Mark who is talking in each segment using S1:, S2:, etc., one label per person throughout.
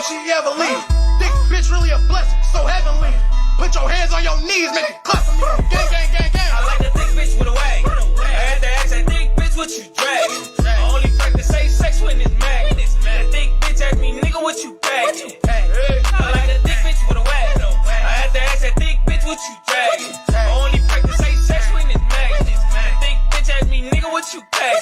S1: if she ever leave. Thick bitch really a blessing, so heavenly. Put your hands on your knees, make it clap for me. Gang, gang, gang, gang.
S2: I like the thick bitch with a wag. I had to ask that thick bitch what you drag. I only practice safe sex when it's mag. That thick bitch ask me, nigga, what you bag? I like the thick bitch with a wag. I had to ask that thick bitch what you drag. I only practice safe sex when it's mag. That thick bitch ask me, nigga, what you bag?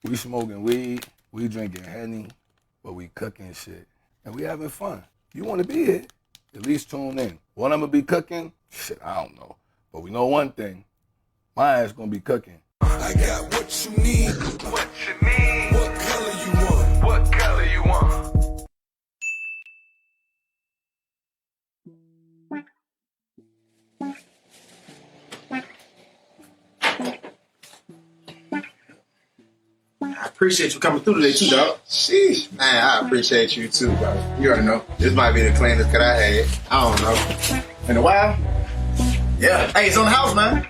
S3: We smoking weed, we drinking Henny, but we cooking shit. And we having fun. You want to be here? At least tune in. What I'm going to be cooking? Shit, I don't know. But we know one thing. My ass going to be cooking.
S4: I got what you need. What you need. What color you want. What color you want.
S5: I appreciate you coming through today too, dog.
S6: Sheesh, man, I appreciate you too, bro. You already know. This might be the cleanest cut I had. I don't know.
S5: In a while? Yeah. Hey, it's on the house, man.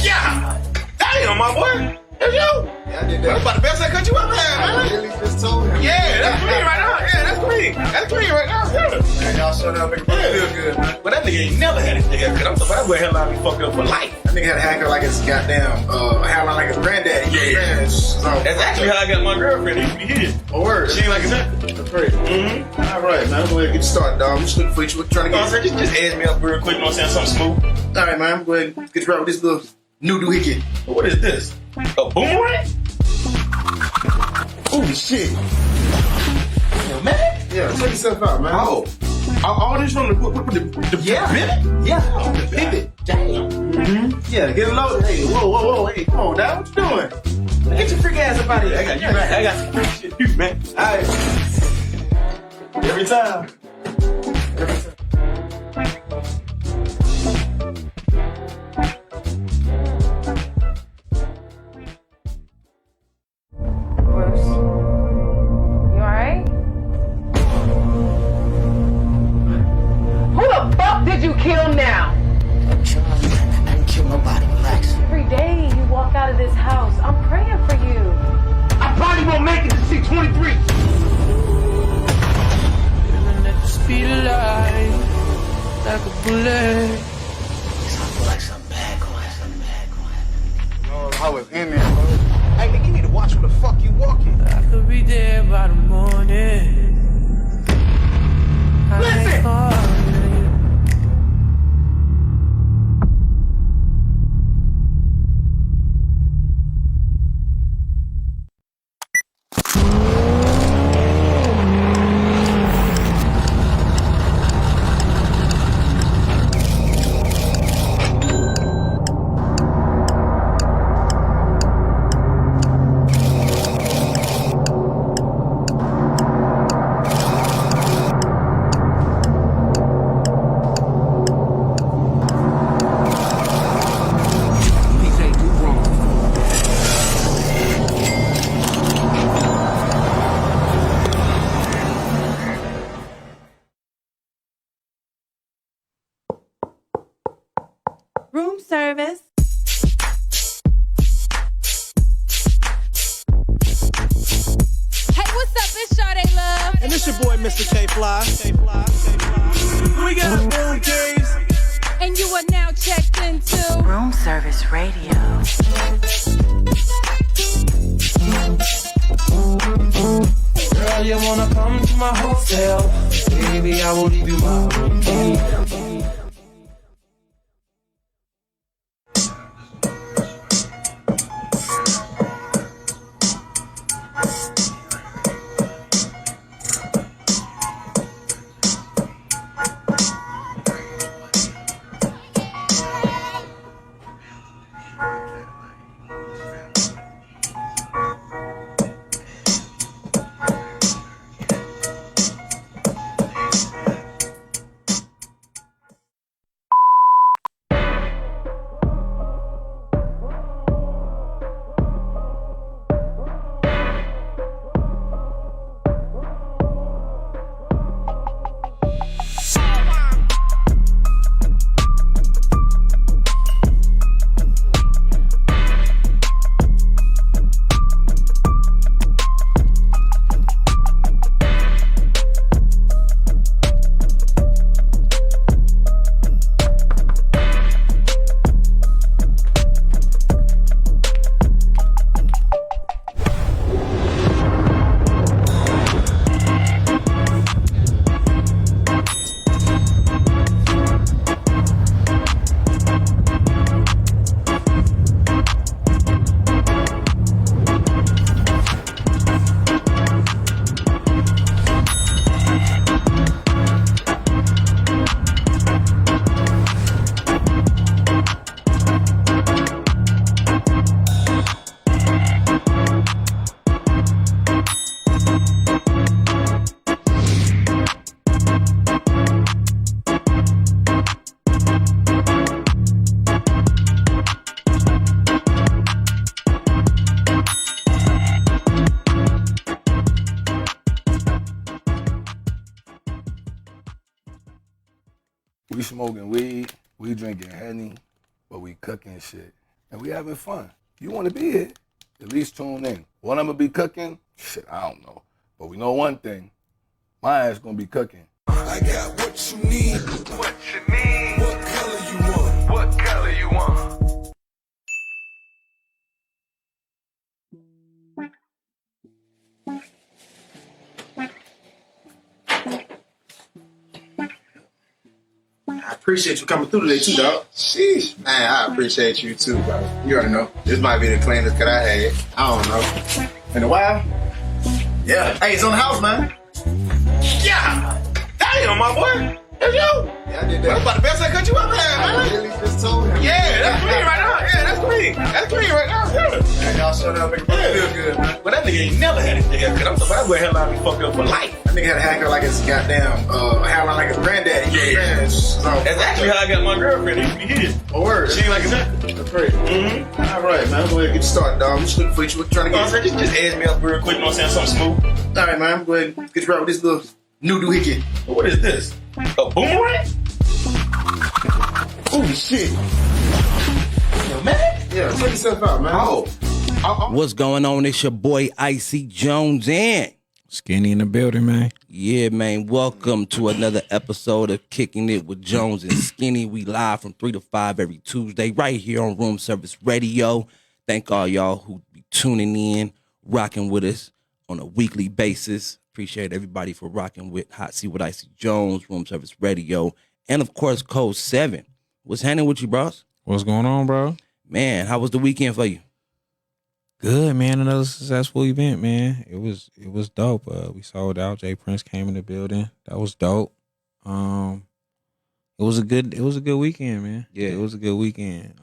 S5: Yeah. Damn, my boy. That's you.
S6: Yeah, I did that.
S5: That's about the best I cut you up, man.
S6: I really just told him.
S5: Yeah, that's clean right now. Yeah, that's clean. That's clean right now. Yeah.
S6: Man, y'all showed up, make it feel good, man.
S5: But that nigga ain't never had his nigga haircut. I'm surprised that hairline be fucked up for life.
S6: That nigga had a haircut like his goddamn hairline like his granddaddy.
S5: Yeah.
S6: So,
S5: That's actually how I got my girlfriend. It used to be his.
S6: a word.
S5: She ain't like his haircut.
S6: That's crazy.
S5: Mm-hmm.
S6: All right, man. I'm going to get you started, dog. I'm just looking for you. What you trying to
S5: You know what I'm
S6: get?
S5: saying? Just edge me up real quick. You know what I'm saying? Something smooth.
S6: All right, man. I'm going to get you right with this little new doohickey.
S5: What is this? A boomerang?
S6: Oh, shit.
S5: Yo, man.
S6: Yeah, check yourself out, man.
S5: Oh. All this from the
S6: Yeah.
S5: pivot?
S6: Yeah, the pivot.
S5: Damn.
S6: Mm-hmm. Yeah, get it loaded. Hey, whoa. Hey, come on, dog. What you doing? Get your freak ass up out of here.
S5: I got some freak shit too, man.
S6: All right. Every time.
S7: Bruce, you alright? Who the fuck did you kill now?
S8: I didn't kill nobody. Relax.
S7: Every day you walk out of this house, I'm praying for you.
S1: I probably won't make it to C23.
S8: Living at the speed of light, like a bullet. I feel like something bad going happen.
S6: Oh, I was in there, bro. Hey, nigga, you need to watch where the fuck you walking.
S8: I could be there by the morning.
S1: Listen!
S9: Room service.
S10: Hey, what's up? It's Sade Love.
S11: And it's your boy, Mr. K-Fly. We got room keys.
S10: And you are now checked into
S9: Room service radio.
S8: Girl, you wanna come to my hotel? Baby, I will leave you my room key.
S3: We smoking weed, we drinking Henny, but we cooking shit. And we having fun. You want to be here? At least tune in. What I'm going to be cooking? Shit, I don't know. But we know one thing. My ass going to be cooking.
S4: I got what you need. What you need. What color you want? What color you want?
S5: I appreciate you coming through today too, dog.
S6: Sheesh. Man, I appreciate you too, bro. You already know. This might be the cleanest cut I had. I don't know.
S5: In a while? Yeah. Hey, it's on the house, man. Yeah. Damn, my boy. That's you.
S6: Yeah, I did
S5: That's
S6: that.
S5: about the best I cut you up, man.
S6: I really just told him.
S5: Yeah, that's clean right now. Yeah, that's clean. That's clean right now. Yeah.
S6: Man, y'all showed up, make it feel good, man.
S5: But that nigga ain't never had his nigga cut. I'm surprised where hell be fucked up for life.
S6: That nigga had a haircut like his goddamn, hairline like his granddaddy.
S5: Yeah.
S6: So,
S5: That's actually how I got my girlfriend. It used to be his.
S6: a word.
S5: She ain't like that.
S6: That's great.
S5: Mm-hmm.
S6: All right, man. Go ahead and get you started, dog. I'm just looking for you. What you trying to
S5: You know what I'm
S6: get?
S5: saying? Just edge me up real quick. You know what I'm saying? Something smooth.
S6: All right, man. Go ahead and get you right with this little new doohickey.
S5: But what is this? A boomerang?
S6: Oh, shit.
S5: Yo, man.
S6: Yeah, check yourself out, man.
S5: Oh.
S11: What's going on? It's your boy Icy Jonez N
S12: Skinny in the building, man.
S11: Yeah, man. Welcome to another episode of Kicking It with Jonez N Skinny. We live from 3 to 5 every Tuesday right here on Room Service Radio. Thank all y'all who be tuning in, rocking with us on a weekly basis. Appreciate everybody for rocking with Hot Seat with Icy Jones, Room Service Radio, and of course Code 7. What's happening with you, bros?
S12: What's going on, bro?
S11: Man, how was the weekend for you?
S12: Good, man. Another successful event, man. It was dope. We sold out. Jay Prince came in the building. That was dope. It was a good weekend, man.
S11: Yeah.
S12: It was a good weekend.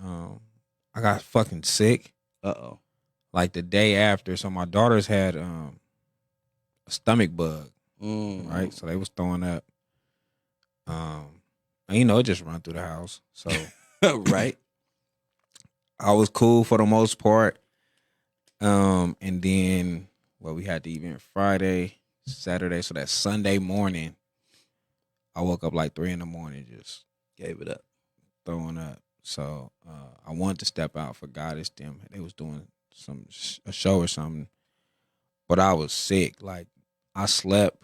S12: I got fucking sick.
S11: Uh-oh.
S12: Like the day after. So my daughters had a stomach bug. Right? So they was throwing up. And you know, it just run through the house. So
S11: Right.
S12: I was cool for the most part. And then we had the event Friday, Saturday. So that Sunday morning, I woke up like 3 a.m, just
S11: Gave it up.
S12: throwing up. So I wanted to step out for Goddess them. They was doing a show or something, but I was sick. Like I slept.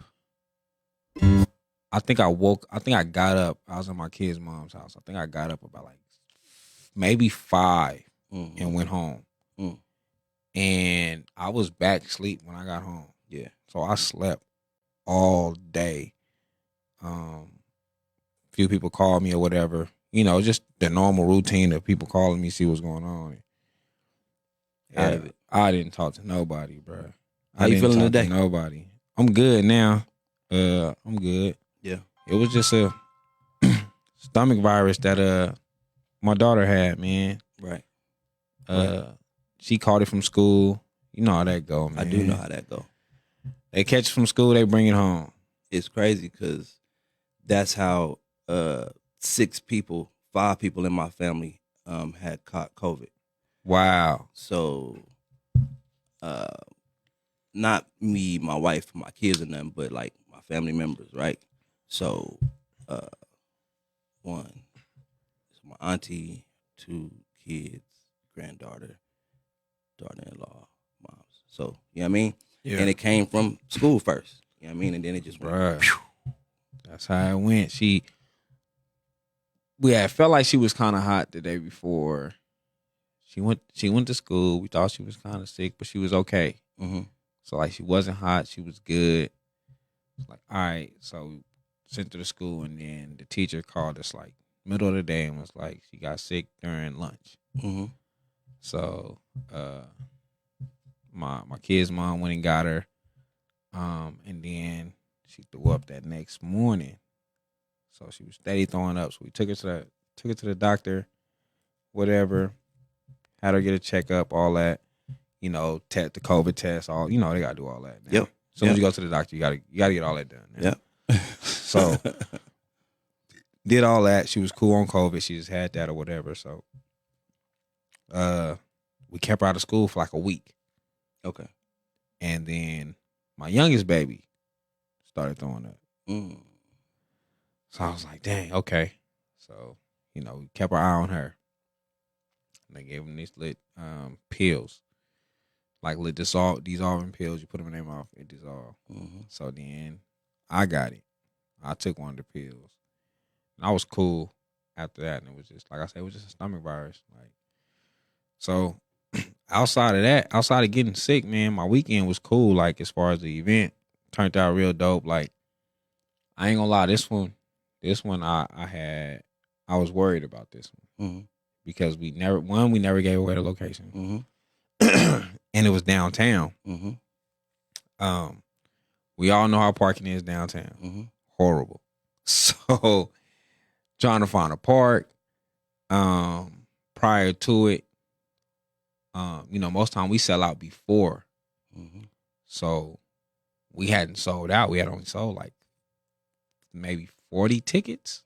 S12: I think I got up. I was at my kid's mom's house. I think I got up about like maybe 5 and went home. And I was back asleep when I got home.
S11: Yeah.
S12: So I slept all day. Few people called me or whatever. You know, just the normal routine of people calling me, see what's going on.
S11: Out of it.
S12: I didn't talk to nobody, bro.
S11: How you feeling today?
S12: Nobody. I'm good now. I'm good.
S11: Yeah.
S12: It was just a stomach virus that my daughter had, man.
S11: Right.
S12: She caught it from school. You know how that go, man.
S11: I do know how that go.
S12: They catch it from school, they bring it home.
S11: It's crazy because that's how 5 people in my family had caught COVID.
S12: Wow.
S11: So not me, my wife, my kids and them, but like my family members, right? So one, it's my auntie, 2 kids, granddaughter, daughter-in-law, moms. So, you know what I mean?
S12: Yeah.
S11: And it came from school first. You know what I mean? And then it just went.
S12: Bruh. That's how it went. We had felt like she was kind of hot the day before. She went to school. We thought she was kind of sick, but she was okay.
S11: Mm-hmm.
S12: So like she wasn't hot. She was good. It's like, all right. So we sent her to school, and then the teacher called us like middle of the day and was like, she got sick during lunch.
S11: Mm-hmm.
S12: So my kid's mom went and got her, and then she threw up that next morning. So she was steady throwing up. So we took her to the doctor, whatever. Had her get a checkup, all that. You know, the COVID test, all, you know, they gotta do all that. Now.
S11: Yep.
S12: As soon as you go to the doctor, you gotta get all that done. Now.
S11: Yep.
S12: So did all that. She was cool on COVID. She just had that or whatever. So we kept her out of school for like a week.
S11: Okay.
S12: And then my youngest baby started throwing up. So I was like, dang, okay. So, you know, we kept our eye on her. And they gave them these lit pills. Like lit dissolving pills. You put them in their mouth, it dissolved. So then I got it. I took one of the pills. And I was cool after that. And it was just, like I said, it was just a stomach virus. Like, so outside of that, outside of getting sick, man, my weekend was cool. Like, as far as the event, turned out real dope. Like, I ain't gonna lie, this one I was worried about this one. Because we never gave away the location. And it was downtown. We all know how parking is downtown. Horrible. So trying to find a park. Prior to it, you know, most time we sell out before. So we hadn't sold out. We had only sold like maybe 40 tickets.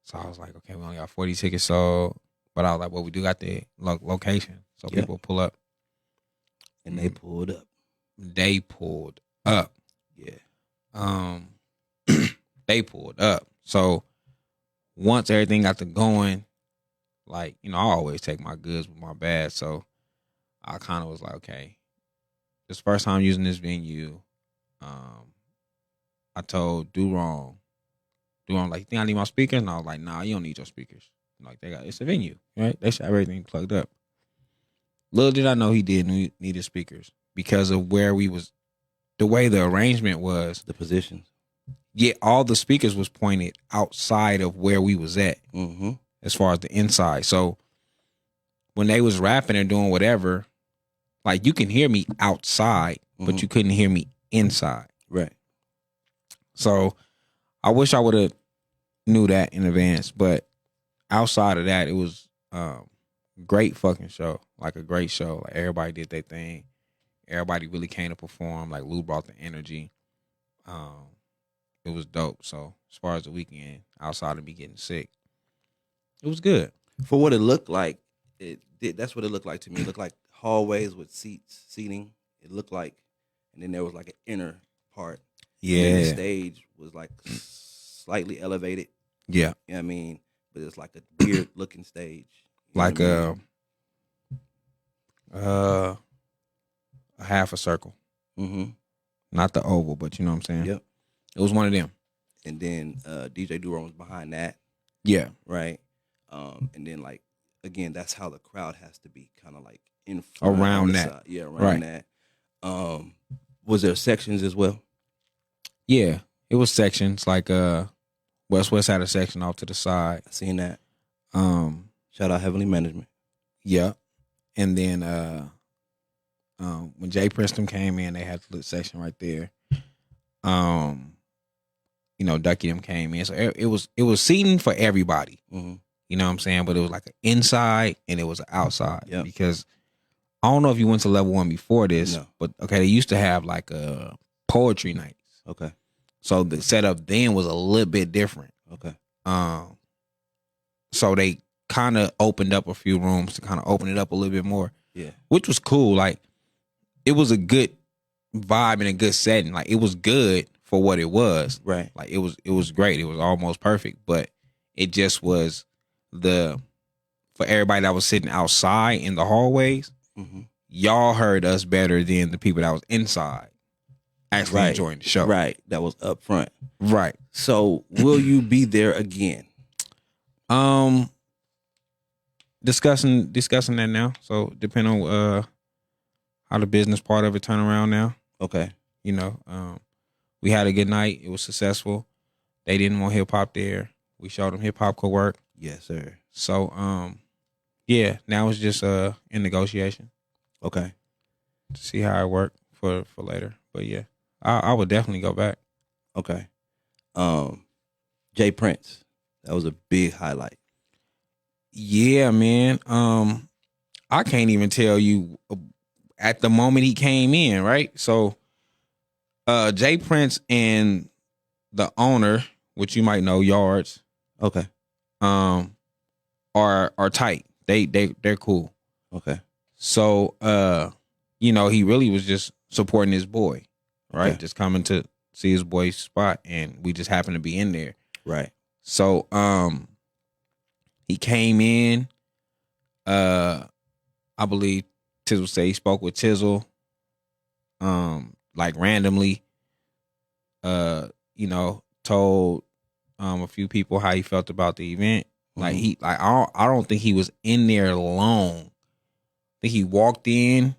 S12: So I was like, okay, we only got 40 tickets sold. But I was like, well, we do got the location. So people pull up.
S11: And they pulled up.
S12: They pulled up.
S11: Yeah.
S12: They pulled up. So once everything got to going, like, you know, I always take my goods with my bad. So I kind of was like, okay, this first time using this venue. I told Do Wrong, like, you think I need my speakers? And I was like, nah, you don't need your speakers. Like, it's a venue, right? They should have everything plugged up. Little did I know he did need his speakers because of where we was, the way the arrangement was.
S11: The positions.
S12: Yeah, all the speakers was pointed outside of where we was at, as far as the inside. So when they was rapping and doing whatever, like, you can hear me outside, but you couldn't hear me inside.
S11: Right.
S12: So I wish I would have knew that in advance, but outside of that, it was great fucking show. Like, a great show. Like, everybody did their thing. Everybody really came to perform. Like, Lou brought the energy. It was dope. So as far as the weekend, outside of me getting sick, it was good.
S11: For what it looked like, that's what it looked like to me. It looked like hallways with seating. It looked like, and then there was like an inner part.
S12: Yeah.
S11: And then the stage was like slightly elevated.
S12: Yeah.
S11: You know what I mean? but it's like a weird looking stage. You know
S12: Like
S11: what I mean?
S12: a half a circle.
S11: Mm-hmm.
S12: Not the oval, but you know what I'm saying?
S11: Yep.
S12: It was one of them.
S11: And then DJ Durham was behind that.
S12: Yeah.
S11: Right. And then like again, that's how the crowd has to be kind of like in front
S12: Around
S11: on the
S12: that.
S11: side. Yeah, around
S12: Right.
S11: that. Was there sections as well?
S12: Yeah. It was sections like West had a section off to the side.
S11: I seen that.
S12: Shout
S11: out Heavenly Management.
S12: Yeah. And then when Jay Princeton came in, they had the section right there. You know, Ducky them came in. So it was seating for everybody.
S11: Mm-hmm.
S12: You know what I'm saying? But it was like an inside and it was an outside.
S11: Yep.
S12: Because I don't know if you went to level 1 before this,
S11: No.
S12: but okay, they used to have like poetry nights.
S11: Okay.
S12: So the setup then was a little bit different.
S11: Okay.
S12: So they kind of opened up a few rooms to kind of open it up a little bit more.
S11: Yeah.
S12: Which was cool. Like, it was a good vibe and a good setting. Like, it was good for what it was.
S11: Right.
S12: Like, it was great. It was almost perfect. But it just was for everybody that was sitting outside in the hallways,
S11: mm-hmm.
S12: y'all heard us better than the people that was inside actually enjoying the show.
S11: Right. That was up front.
S12: Right.
S11: So will you be there again?
S12: Discussing that now. So depending on how the business part of it turn around now.
S11: Okay.
S12: You know, we had a good night. It was successful. They didn't want hip hop there. We showed them hip hop could work.
S11: Yes, sir.
S12: So yeah, now it's just in negotiation.
S11: Okay.
S12: To see how it worked for later. But yeah, I would definitely go back.
S11: Okay. Jay Prince. That was a big highlight.
S12: Yeah, man. I can't even tell you at the moment he came in, right? So Jay Prince and the owner, which you might know, Yards,
S11: okay,
S12: are tight. They're cool.
S11: Okay.
S12: So you know, he really was just supporting his boy, right?
S11: Okay.
S12: Just coming to see his boy's spot, and we just happened to be in there.
S11: Right.
S12: So he came in. I believe Tizzle said he spoke with Tizzle, like randomly. You know, told a few people how he felt about the event.
S11: Mm-hmm.
S12: Like I don't think he was in there long. I think he walked in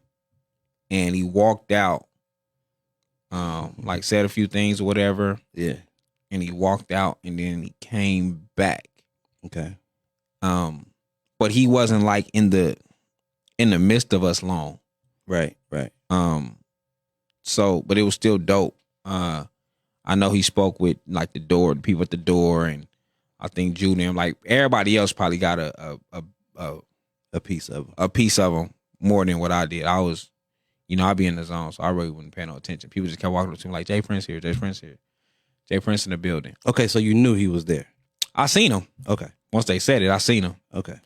S12: and he walked out. Like said a few things or whatever.
S11: Yeah.
S12: And he walked out and then he came back.
S11: Okay.
S12: But he wasn't like in the midst of us long.
S11: Right. Right.
S12: So, but it was still dope. I know he spoke with like the people at the door, and I think Julian, like everybody else, probably got a piece of them more than what I did. I was, you know, I'd be in the zone, so I really wouldn't pay no attention. People just kept walking up to me like, Jay Prince here, Jay Prince here, Jay Prince in the building.
S11: Okay, so you knew he was there.
S12: I seen him.
S11: Okay.
S12: Once they said it, I seen him.
S11: Okay.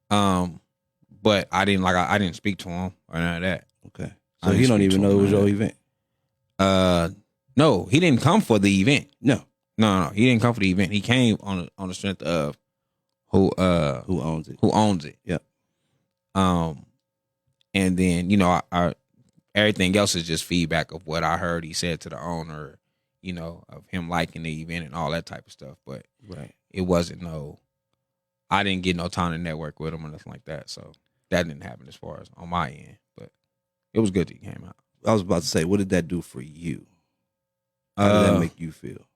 S12: But I didn't speak to him or none of that.
S11: Okay. So he don't even know it was your event.
S12: No, he didn't come for the event.
S11: No,
S12: he didn't come for the event. He came on the strength of who
S11: owns it.
S12: Who owns it?
S11: Yep.
S12: And then you know, everything else is just feedback of what I heard he said to the owner. You know, of him liking the event and all that type of stuff. But
S11: right,
S12: it wasn't I didn't get no time to network with him or nothing like that. So that didn't happen as far as on my end. But it was good that he came out.
S11: I was about to say, what did that do for you? How did that make you feel?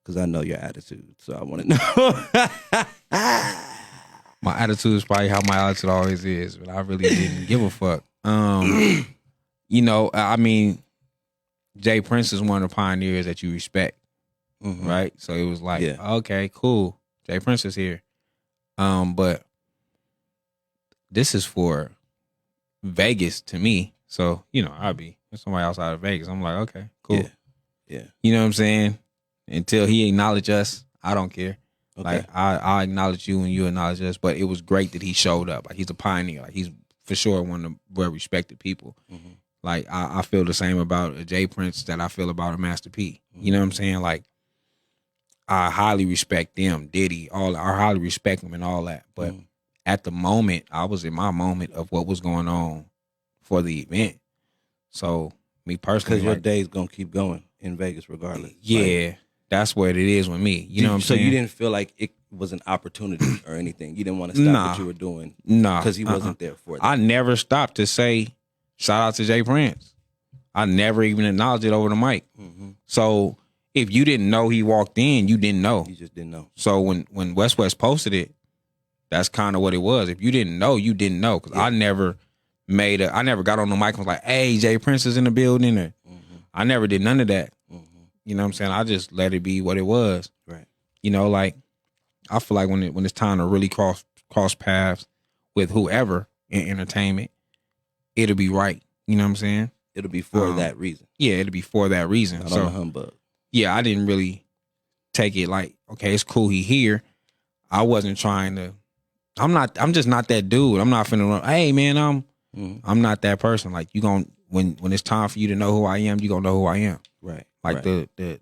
S11: Because I know your attitude, so I want to know.
S12: My attitude is probably how my attitude always is, but I really didn't give a fuck. You know, I mean, Jay Prince is one of the pioneers that you respect,
S11: mm-hmm.
S12: right? So it was like, okay, cool. Jay Prince is here. But this is for Vegas to me. So, you know, I'll be somebody outside of Vegas. I'm like, okay, cool.
S11: Yeah.
S12: You know what I'm saying? Until he acknowledge us, I don't care.
S11: Okay.
S12: Like I acknowledge you and you acknowledge us, but it was great that he showed up. Like he's a pioneer. Like he's for sure one of the well respected people.
S11: Mm-hmm. Like
S12: I feel the same about a Jay Prince that I feel about a Master P. You know what I'm saying? Like I highly respect them, Diddy, I highly respect them and all that. But at the moment, I was in my moment of what was going on for the event. So me personally,
S11: because your day's gonna keep going in Vegas regardless.
S12: Yeah,
S11: right?
S12: That's what it is with me. You know what I'm
S11: so
S12: saying?
S11: you didn't feel like it was an opportunity or anything. You didn't want to stop what you were doing. Because he wasn't there for that.
S12: I never stopped to say shout out to Jay Prince. I never even acknowledged it over the mic. So if you didn't know he walked in, you didn't know.
S11: You just didn't know.
S12: So when West posted it, that's kind of what it was. If you didn't know, you didn't know. Because I never I never got on the mic and was like, hey, Jay Prince is in the building. Or, I never did none of that. You know what I'm saying? I just let it be what it was.
S11: Right.
S12: You know, like, I feel like when it's time to really cross paths with whoever in entertainment, it'll be right. You know what I'm saying?
S11: It'll be for that reason.
S12: Yeah, it'll be for that reason.
S11: Not
S12: so
S11: on the humbug.
S12: Yeah, I didn't really take it like, okay, it's cool he here. I wasn't trying to. I'm just not that dude. I'm not finna run. Hey man, I'm not that person. Like you gon' when it's time for you to know who I am, you gonna know who I am.
S11: Right.
S12: Like
S11: right.
S12: the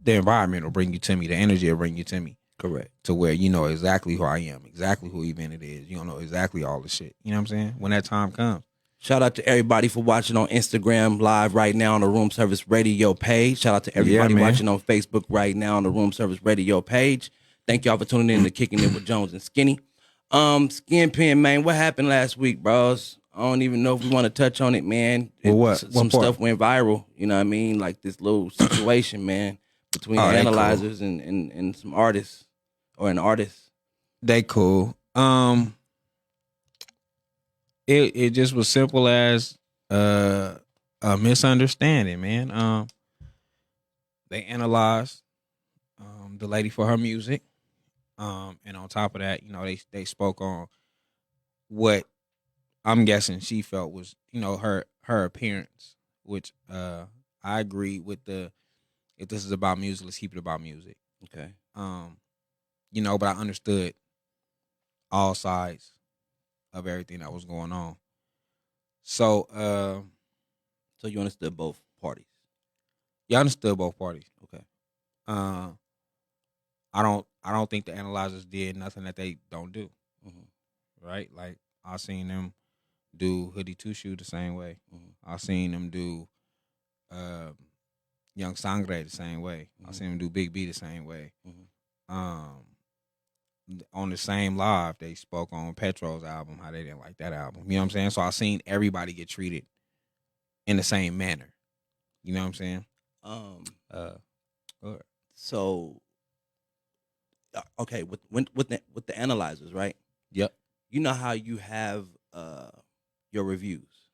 S12: environment will bring you to me. The energy will bring you to me.
S11: Correct.
S12: To where you know exactly who I am, exactly who event it is. You don't know exactly all the shit. You know what I'm saying? When that time comes.
S11: Shout out to everybody for watching on Instagram live right now on the Room Service Radio page. Shout out to everybody watching on Facebook right now on the Room Service Radio page. Thank y'all for tuning in to Kicking It with Jonez N Skinny. Skin Pin, man, what happened last week, bros? I don't even know if we want to touch on it, man. Some stuff went viral, you know what I mean? Like this little situation, man, between the analyzers cool. and some artists or an artist.
S12: They cool. It just was simple as a misunderstanding, man. They analyzed the lady for her music. And on top of that, you know, they spoke on what I'm guessing she felt was, you know, her appearance, which I agree with if this is about music, let's keep it about music.
S11: Okay.
S12: You know, but I understood all sides of everything that was going on. So
S11: so you understood both parties?
S12: Yeah, I understood both parties.
S11: Okay.
S12: I don't think the analyzers did nothing that they don't do. Right? Like I seen them do Hoodie Two Shoe the same way. I seen them do Young Sangre the same way. I seen them do Big B the same way. On the same live, they spoke on Petro's album, how they didn't like that album. You know what I'm saying? So I seen everybody get treated in the same manner. You know what I'm saying?
S11: So okay, with the analyzers, right?
S12: Yep.
S11: You know how you have your reviews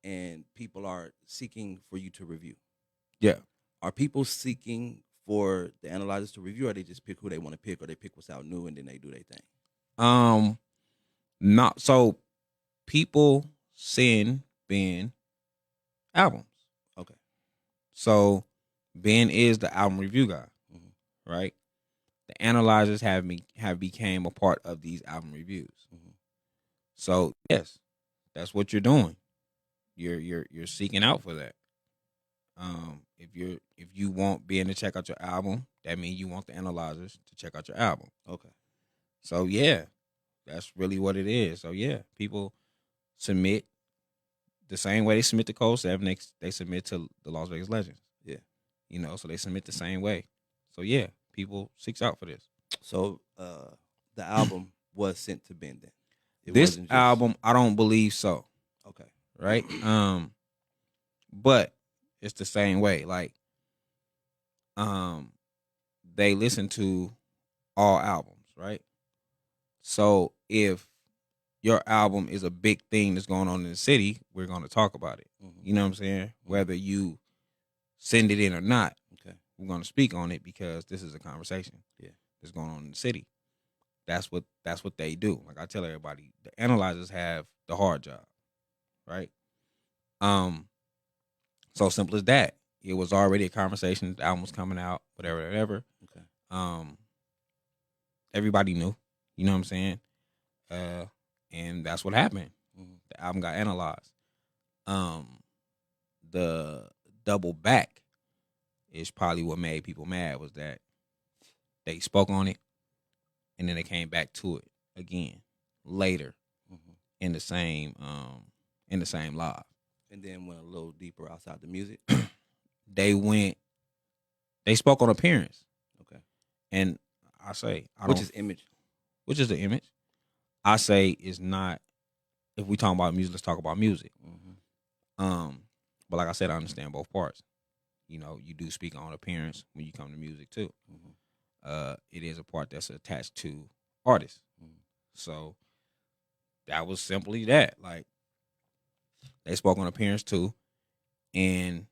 S11: and people are seeking for you to review.
S12: Yeah.
S11: Are people seeking for the analyzers to review, or they just pick who they want to pick, or they pick what's out new and then they do their thing?
S12: Not so people send Ben albums.
S11: Okay.
S12: So Ben is the album review guy. Right? The analyzers have became a part of these album reviews. So yes, that's what you're doing. You're seeking out for that. If you want Ben to check out your album, that means you want the analyzers to check out your album.
S11: Okay.
S12: So yeah, that's really what it is. So yeah, people submit the same way they submit to Code 7. They submit to the Las Vegas Legends.
S11: Yeah.
S12: You know, so they submit the same way. So yeah, people seeks out for this.
S11: So the album was sent to Ben then.
S12: This album, I don't believe so.
S11: Okay.
S12: Right? But it's the same way. Like, they listen to all albums, right? So if your album is a big thing that's going on in the city, we're going to talk about it. You know what I'm saying? Whether you send it in or not,
S11: okay,
S12: we're going to speak on it because this is a conversation that's going on in the city. That's what they do. Like I tell everybody, the analyzers have the hard job, right? So simple as that. It was already a conversation. The album was coming out, whatever.
S11: Okay.
S12: Everybody knew. You know what I'm saying? And that's what happened. The album got analyzed. The double back is probably what made people mad was that they spoke on it and then they came back to it again later in the same live.
S11: And then went a little deeper outside the music.
S12: They spoke on appearance.
S11: Okay.
S12: And I say,
S11: which is image.
S12: Which is the image. I say is not, if we talk about music, let's talk about music. But like I said, I understand both parts. You know, you do speak on appearance when you come to music too. It is a part that's attached to artists. So that was simply that. Like, they spoke on appearance too. And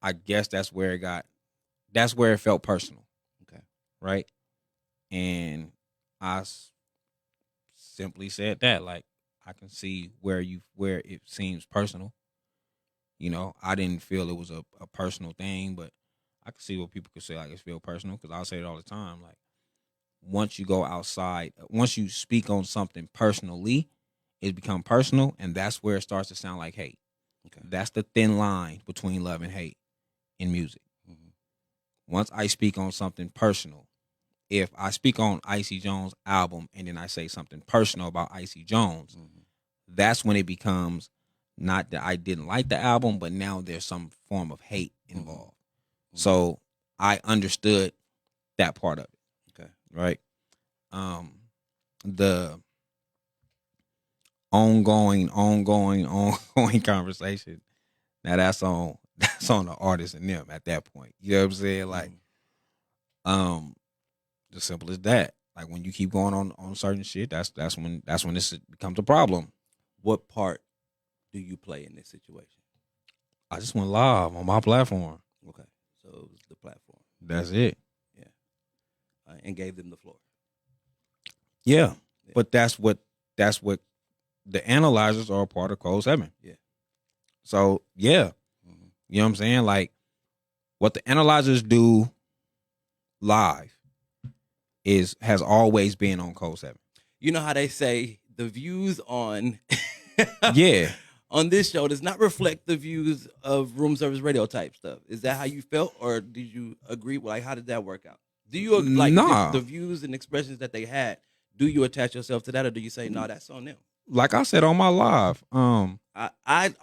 S12: I guess that's where it felt personal.
S11: Okay.
S12: Right? And I simply said that, like, I can see where it seems personal. You know, I didn't feel it was a personal thing, but I can see what people could say, like, it feel personal, because I'll say it all the time. Like, once you go outside, once you speak on something personally, it becomes personal, and that's where it starts to sound like hate.
S11: Okay.
S12: That's the thin line between love and hate in music. Once I speak on something personal, if I speak on Icy Jones' album and then I say something personal about Icy Jones, that's when it becomes not that I didn't like the album, but now there's some form of hate involved. So I understood that part of it.
S11: Okay.
S12: Right? The ongoing conversation, now that's on the artist and them at that point. You know what I'm saying? Like, the simple as that. Like, when you keep going on certain shit, that's when this becomes a problem.
S11: What part do you play in this situation?
S12: I just went live on my platform.
S11: Okay. So it was the platform.
S12: That's it.
S11: Yeah. And gave them the floor.
S12: Yeah. But that's what the analyzers are a part of Code 7.
S11: Yeah.
S12: So, yeah. You know what I'm saying? Like, what the analyzers do live has always been on Code 7.
S11: You know how they say the views on
S12: yeah,
S11: on this show does not reflect the views of room service radio type stuff. Is that how you felt, or did you agree? Like, how did that work out? Do you like the views and expressions that they had? Do you attach yourself to that, or do you say no? That's on them.
S12: Like I said on my live,
S11: I'm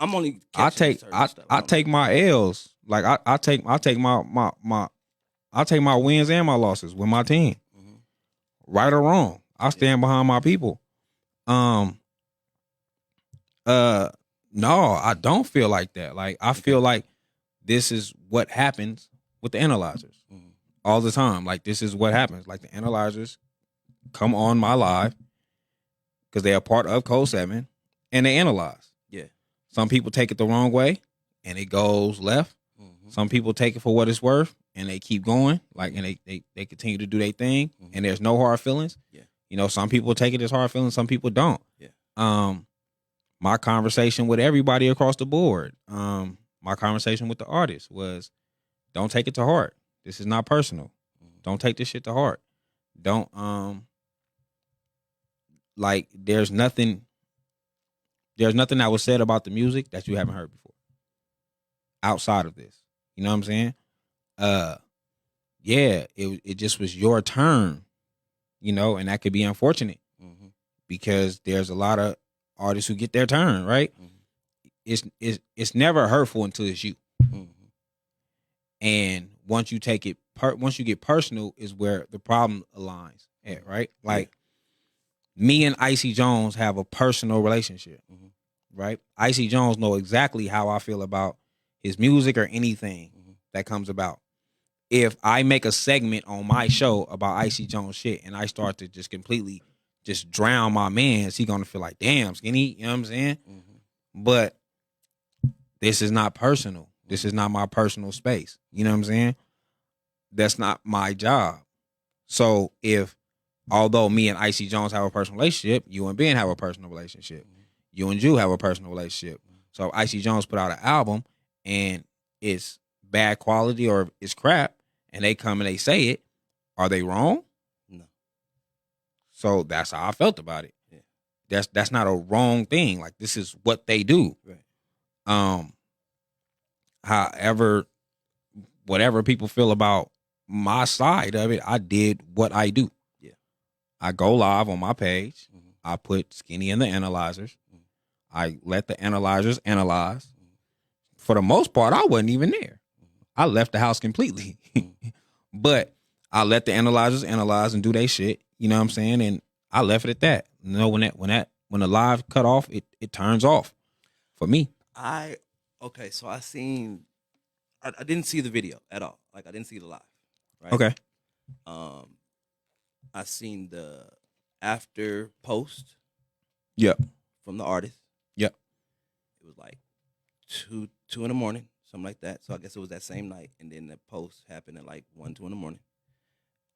S11: only
S12: I take my L's. Like, I take my wins and my losses with my team. Right or wrong, I stand behind my people. No, I don't feel like that. Like, I feel like this is what happens with the analyzers all the time. Like, this is what happens. Like, the analyzers come on my live because they are part of Code 7 and they analyze.
S11: Yeah.
S12: Some people take it the wrong way and it goes left. Some people take it for what it's worth and they keep going. Like, and they continue to do their thing and there's no hard feelings.
S11: Yeah.
S12: You know, some people take it as hard feelings, some people don't.
S11: Yeah.
S12: My conversation with everybody across the board, my conversation with the artist was, don't take it to heart. This is not personal. Don't take this shit to heart. Don't, like, there's nothing that was said about the music that you haven't heard before outside of this. You know what I'm saying? Yeah, it just was your turn, you know, and that could be unfortunate because there's a lot of artists who get their turn, right? It's never hurtful until it's you. And once you take it, once you get personal is where the problem aligns at, right? Like, me and Icy Jones have a personal relationship, right? Icy Jones know exactly how I feel about his music or anything that comes about. If I make a segment on my show about Icy Jones shit and I start to just completely just drown my mans, he gonna feel like, damn, Skinny, you know what I'm saying? But this is not personal. This is not my personal space. You know what I'm saying? That's not my job. So although me and Icy Jones have a personal relationship, you and Ben have a personal relationship. You and Jew have a personal relationship. So if Icy Jones put out an album and it's bad quality or it's crap, and they come and they say it, are they wrong?
S11: No.
S12: So that's how I felt about it.
S11: Yeah.
S12: That's not a wrong thing. Like, this is what they do.
S11: Right.
S12: However, whatever people feel about my side of it, I did what I do.
S11: Yeah.
S12: I go live on my page. I put Skinny in the analyzers. I let the analyzers analyze. For the most part, I wasn't even there. I left the house completely. But I let the analyzers analyze and do their shit. You know what I'm saying? And I left it at that. You know, when the live cut off, it turns off for me.
S11: Okay, so I didn't see the video at all. Like I didn't see the live. Right?
S12: Okay.
S11: I seen the after post.
S12: Yep.
S11: From the artist.
S12: Yep.
S11: It was like 2 in the morning, something like that. So I guess it was that same night, and then the post happened at like 1, 2 in the morning.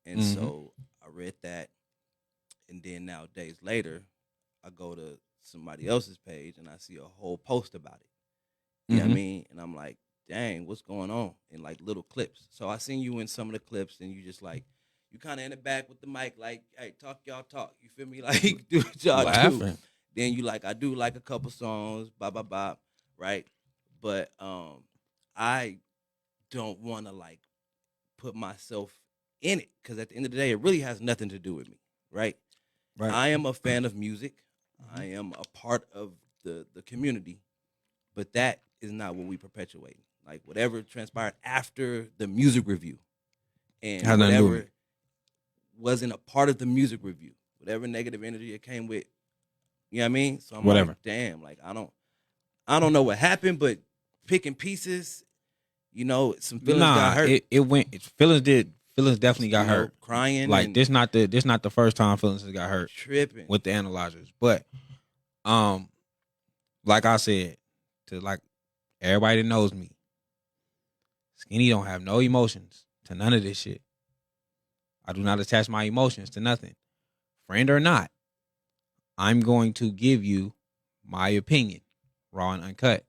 S11: And so I read that, and then now days later, I go to somebody else's page and I see a whole post about it. You know what I mean? And I'm like, dang, what's going on? In like little clips. So I seen you in some of the clips, and you just like, you kind of in the back with the mic, like, hey, talk y'all talk. You feel me? Like, do what y'all do. Then you like, I do like a couple songs, blah, blah, blah, right? But I don't want to like put myself in it, because at the end of the day, it really has nothing to do with me, right?
S12: Right.
S11: I am a fan of music. I am a part of the community, but that is not what we perpetuate. Like whatever transpired after the music review and whatever wasn't a part of the music review, whatever negative energy it came with, you know what I mean? So I'm like, damn, like I don't know what happened, but picking pieces, you know, some feelings got hurt.
S12: Feelings definitely got hurt.
S11: Crying.
S12: Like this not the first time feelings got hurt.
S11: Tripping
S12: with the analyzers. But like I said, to like everybody that knows me, Skinny don't have no emotions to none of this shit. I do not attach my emotions to nothing. Friend or not, I'm going to give you my opinion, raw and uncut.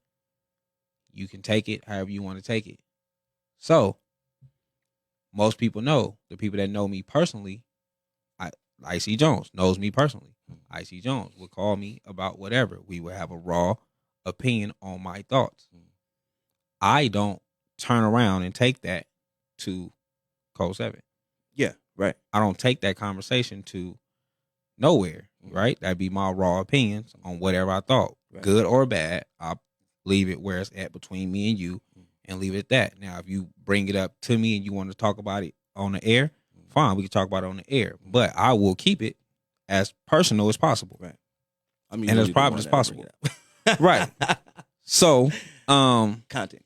S12: You can take it however you want to take it. So, most people know, the people that know me personally, Icy Jones knows me personally. Icy Jones would call me about whatever. We would have a raw opinion on my thoughts. I don't turn around and take that to Code 7.
S11: Yeah, right.
S12: I don't take that conversation to nowhere, right? That'd be my raw opinions on whatever I thought. Right. Good or bad, I'll leave it where it's at between me and you and leave it at that. Now, if you bring it up to me and you want to talk about it on the air, fine, we can talk about it on the air. But I will keep it as personal as possible.
S11: Right. I mean,
S12: and as private as possible. Right. So,
S11: content.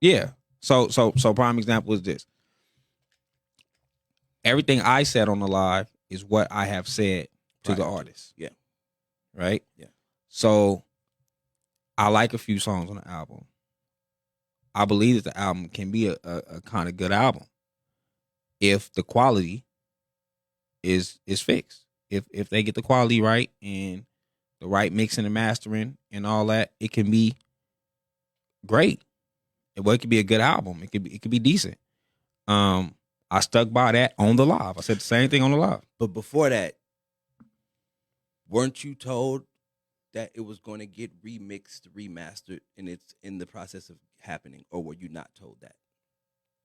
S12: Yeah. So prime example is this. Everything I said on the live is what I have said to the artist.
S11: Yeah.
S12: Right?
S11: Yeah.
S12: So I like a few songs on the album. I believe that the album can be a kind of good album if the quality is fixed. If they get the quality right and the right mixing and mastering and all that, it can be great. It could be a good album. It could be decent. I stuck by that on the live. I said the same thing on the live.
S11: But before that, weren't you told that it was going to get remixed, remastered, and it's in the process of happening, or were you not told that?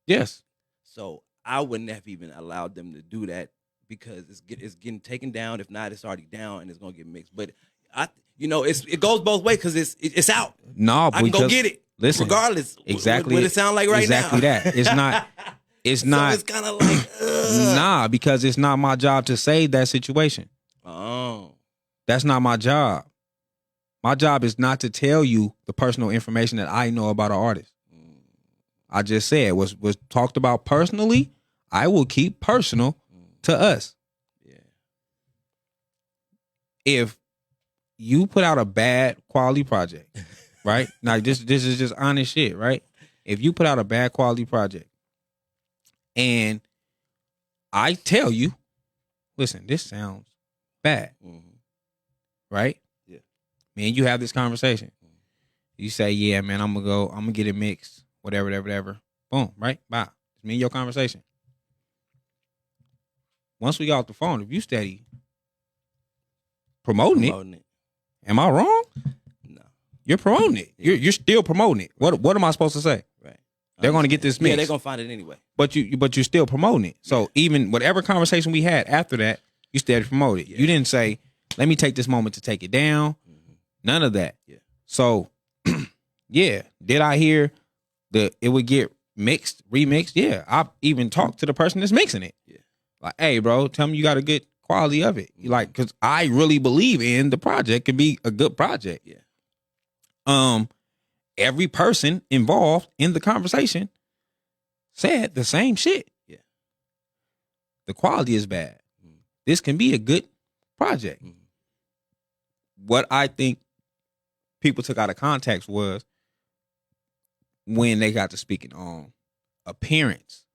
S12: Yes.
S11: So I wouldn't have even allowed them to do that because it's getting taken down. If not, it's already down and it's going to get mixed. But it goes both ways because it's out.
S12: No,
S11: I can go get it.
S12: Listen,
S11: regardless.
S12: Exactly
S11: what it sound like right now.
S12: Exactly that. It's not. It's not.
S11: So it's kind of like
S12: nah, because it's not my job to save that situation.
S11: Oh,
S12: that's not my job. My job is not to tell you the personal information that I know about an artist. I just said was talked about personally. I will keep personal to us.
S11: Yeah.
S12: If you put out a bad quality project, right? Now this is just honest shit, right? If you put out a bad quality project and I tell you, listen, this sounds bad, right?
S11: Yeah.
S12: Me and you have this conversation. You say, yeah, man, I'm gonna get it mixed, whatever. Boom, right? Bye. It's me and your conversation. Once we got off the phone, if you steady promoting it, am I wrong?
S11: No.
S12: You're promoting it. You're still promoting it. What am I supposed to say?
S11: Right.
S12: They're going to get this mix.
S11: Yeah, they're going to find it anyway.
S12: But you're still promoting it. So even whatever conversation we had after that, you still promote it. Yeah. You didn't say, let me take this moment to take it down. Mm-hmm. None of that. Yeah. So, yeah. Did I hear it would get remixed? Yeah. I even talked to the person that's mixing it. Yeah. Like, hey, bro, tell me you got a good quality of it. Mm-hmm. Like, because I really believe in the project can be a good project. Yeah. Every person involved in the conversation said the same shit. Yeah. The quality is bad. Mm-hmm. This can be a good project. Mm-hmm. What I think people took out of context was when they got to speaking on appearance.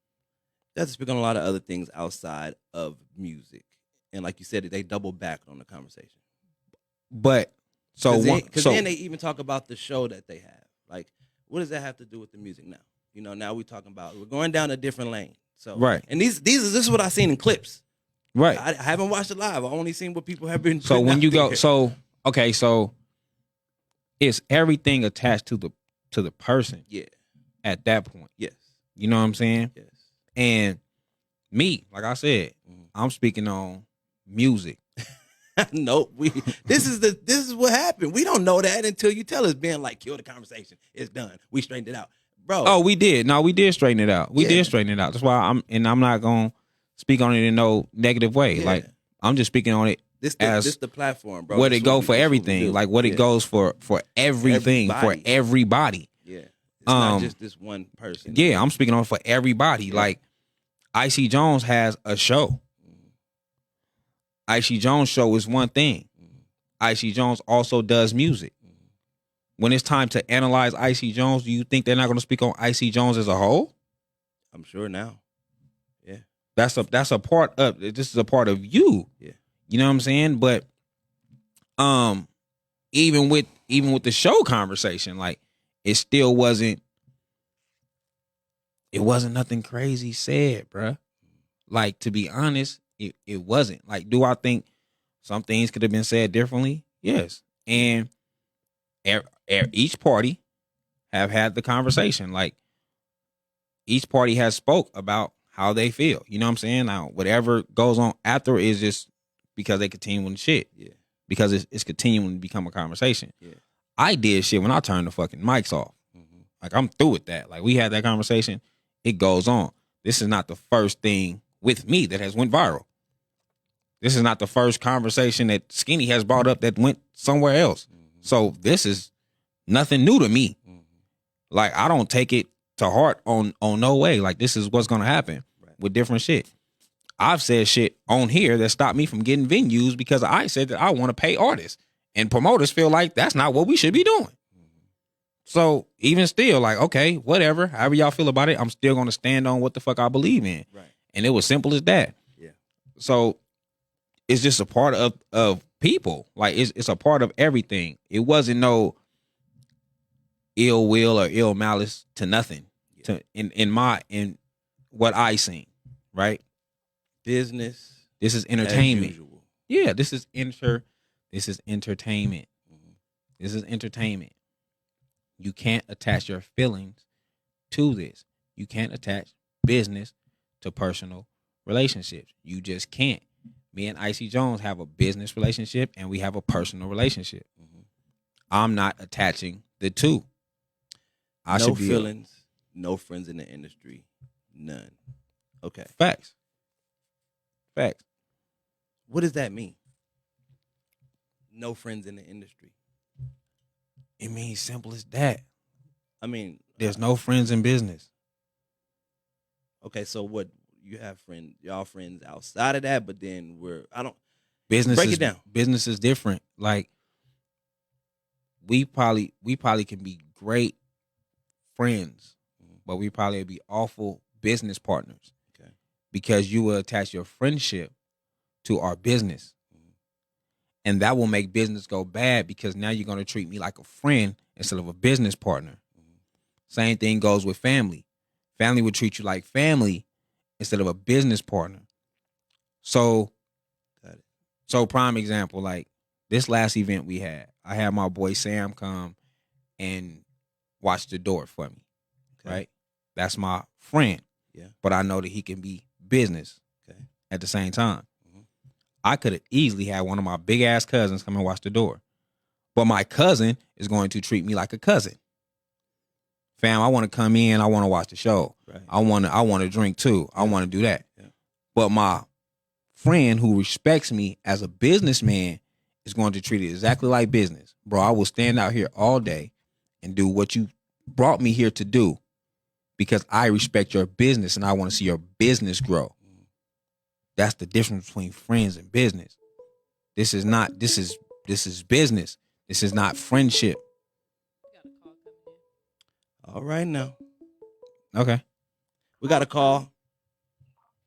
S11: That's speaking on a lot of other things outside of music. And like you said, they double back on the conversation.
S12: But
S11: because then they even talk about the show that they have. Like, what does that have to do with the music now? You know, now we're talking about we're going down a different lane. So
S12: right.
S11: And this is what I've seen in clips.
S12: Right.
S11: I haven't watched it live. I've only seen what people have been.
S12: So when you go,
S11: there.
S12: so it's everything attached to the person.
S11: Yeah.
S12: At that point.
S11: Yes.
S12: You know what I'm saying?
S11: Yes.
S12: And me, like I said, I'm speaking on music.
S11: Nope. This is what happened. We don't know that until you tell us. Being like, kill the conversation. It's done. We straightened it out, bro.
S12: Oh, we did. No, we did straighten it out. We did straighten it out. That's why I'm not gonna speak on it in no negative way. Yeah. Like I'm just speaking on it
S11: this the platform, bro.
S12: What it go for everything. Like what it goes for everything for everybody.
S11: Yeah. It's not just this one person.
S12: Yeah, I'm speaking on it for everybody. Yeah. Like Icy Jones has a show. Icy Jones show is one thing. Icy Jones also does music. When it's time to analyze Icy Jones, do you think they're not going to speak on Icy Jones as a whole?
S11: I'm sure now. Yeah.
S12: That's a part of this is a part of you.
S11: Yeah.
S12: You know what I'm saying? But even with the show conversation, like it still wasn't nothing crazy said, bruh. Like to be honest, it wasn't. Like, do I think some things could have been said differently? Yes. And each party have had the conversation. Like, each party has spoke about how they feel. You know what I'm saying? Now, whatever goes on after is just because they continue with shit.
S11: Yeah.
S12: Because it's continuing to become a conversation.
S11: Yeah.
S12: I did shit when I turned the fucking mics off. Mm-hmm. Like, I'm through with that. Like, we had that conversation. It goes on. This is not the first thing with me that has went viral. This is not the first conversation that Skinny has brought up that went somewhere else. Mm-hmm. So this is nothing new to me. Mm-hmm. Like, I don't take it to heart on no way. Like, this is what's going to happen with different shit. I've said shit on here that stopped me from getting venues because I said that I want to pay artists. And promoters feel like that's not what we should be doing. Mm-hmm. So even still, like, okay, whatever. However y'all feel about it, I'm still going to stand on what the fuck I believe in.
S11: Right.
S12: And it was simple as that.
S11: Yeah.
S12: So it's just a part of people. Like it's a part of everything. It wasn't no ill will or ill malice to nothing. Yeah. In what I seen, right?
S11: Business.
S12: This is entertainment. Yeah, this is entertainment. Mm-hmm. This is entertainment. You can't attach your feelings to this. You can't attach business to personal relationships. You just can't. Me and Icy Jones have a business relationship and we have a personal relationship. Mm-hmm. I'm not attaching the two.
S11: No feelings, no friends in the industry, none. Okay.
S12: Facts.
S11: What does that mean? No friends in the industry.
S12: It means simple as that.
S11: I mean,
S12: there's no friends in business.
S11: Okay, so what you have y'all friends outside of that, but then
S12: business
S11: break it down.
S12: Business is different. Like we probably can be great friends, but we probably be awful business partners.
S11: Okay.
S12: Because you will attach your friendship to our business. And that will make business go bad because now you're going to treat me like a friend instead of a business partner. Mm-hmm. Same thing goes with family. Family would treat you like family instead of a business partner. So, prime example, like this last event we had, I had my boy Sam come and watch the door for me, right? That's my friend.
S11: Yeah.
S12: But I know that he can be business at the same time.
S11: Mm-hmm.
S12: I could have easily had one of my big ass cousins come and watch the door. But my cousin is going to treat me like a cousin. Fam, I want to come in. I want to watch the show.
S11: Right.
S12: I want to drink too. I want to do that.
S11: Yeah.
S12: But my friend who respects me as a businessman is going to treat it exactly like business. Bro, I will stand out here all day and do what you brought me here to do because I respect your business and I want to see your business grow. That's the difference between friends and business. This is business. This is not friendship.
S11: All right now.
S12: Okay.
S11: We got a call.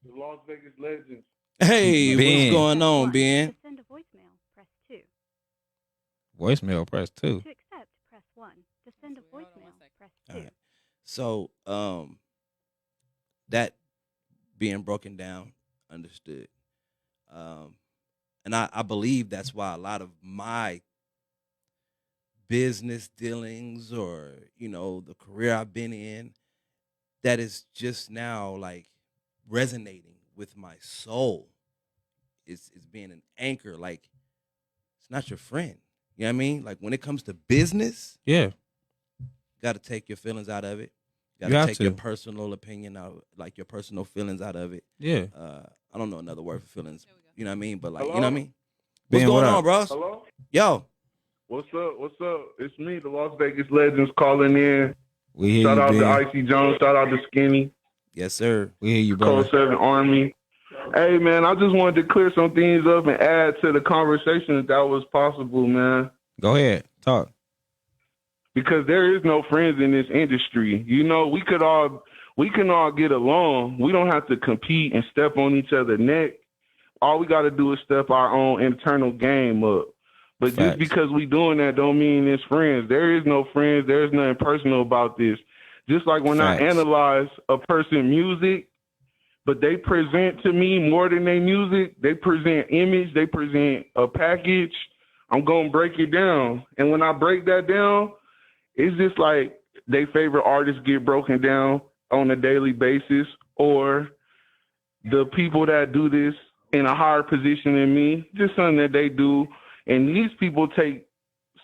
S3: The Las Vegas Legends.
S11: Hey,
S12: Ben.
S11: what's going on, Ben?
S13: To send a voicemail, press 2.
S12: Voicemail, press 2.
S13: To accept, press 1. To send a voicemail, press 2.
S11: All right. So, that being broken down, understood. And I believe that's why a lot of my business dealings or, the career I've been in, that is just now like resonating with my soul. It's being an anchor. Like, it's not your friend. You know what I mean? Like, when it comes to business,
S12: Yeah.
S11: got to take your feelings out of it. Got
S12: You
S11: to
S12: have
S11: take
S12: to.
S11: your personal opinion out, like your personal feelings out of it.
S12: Yeah.
S11: I don't know another word for feelings. You know what I mean? But like,
S3: Hello?
S11: you know what I mean?
S12: Ben,
S11: What's going
S12: what
S11: on,
S12: up?
S11: bro?
S3: Hello?
S11: Yo.
S3: What's up? What's up? It's me, the Las Vegas Legends, calling in.
S12: We hear
S3: Shout
S12: you,
S3: out
S12: Ben.
S3: to Icy Jones. Shout out to Skinny.
S11: Yes, sir.
S12: We hear you,
S3: Code
S12: brother.
S3: 7 Army. Hey, man, I just wanted to clear some things up and add to the conversation if that was possible, man.
S12: Go ahead. Talk.
S3: Because there is no friends in this industry. We can all get along. We don't have to compete and step on each other's neck. All we got to do is step our own internal game up. But
S12: Facts.
S3: just because we doing that don't mean it's friends. There is no friends. There's nothing personal about this. Just like when
S12: Facts.
S3: I analyze a person's music, but they present to me more than their music. They present image. They present a package. I'm going to break it down. And when I break that down, it's just like their favorite artists get broken down on a daily basis, or the people that do this in a higher position than me, just something that they do. And these people take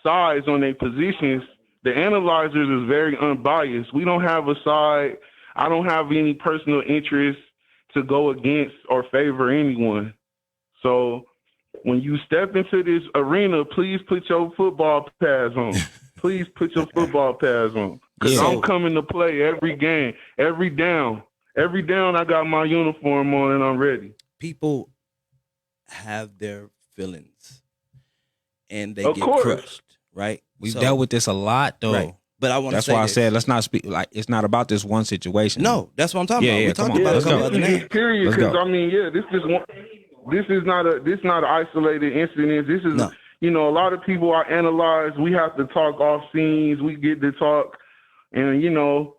S3: sides on their positions. The analyzers is very unbiased. We don't have a side. I don't have any personal interest to go against or favor anyone. So when you step into this arena, please put your football pads on. Please put your football pads on. Because
S12: Yeah.
S3: I'm coming to play every game, every down. Every down, I got my uniform on and I'm ready.
S11: People have their feelings and they
S3: Of
S11: get
S3: course.
S11: crushed, right?
S12: We've
S11: So-
S12: dealt with this a lot, though.
S11: Right. But I want to
S12: That's
S11: say
S12: why I
S11: this.
S12: said let's not speak like it's not about this one situation.
S11: No, that's what I'm talking
S12: Yeah,
S11: about.
S12: yeah,
S11: We
S12: come
S11: talked
S12: on.
S11: about
S12: Let's
S11: a couple
S12: go.
S11: other names.
S3: Period.
S12: Let's
S3: Because
S12: go.
S3: I mean, this is not an isolated incident. This is
S11: No.
S3: a lot of people I analyze. We have to talk off scenes. We get to talk, and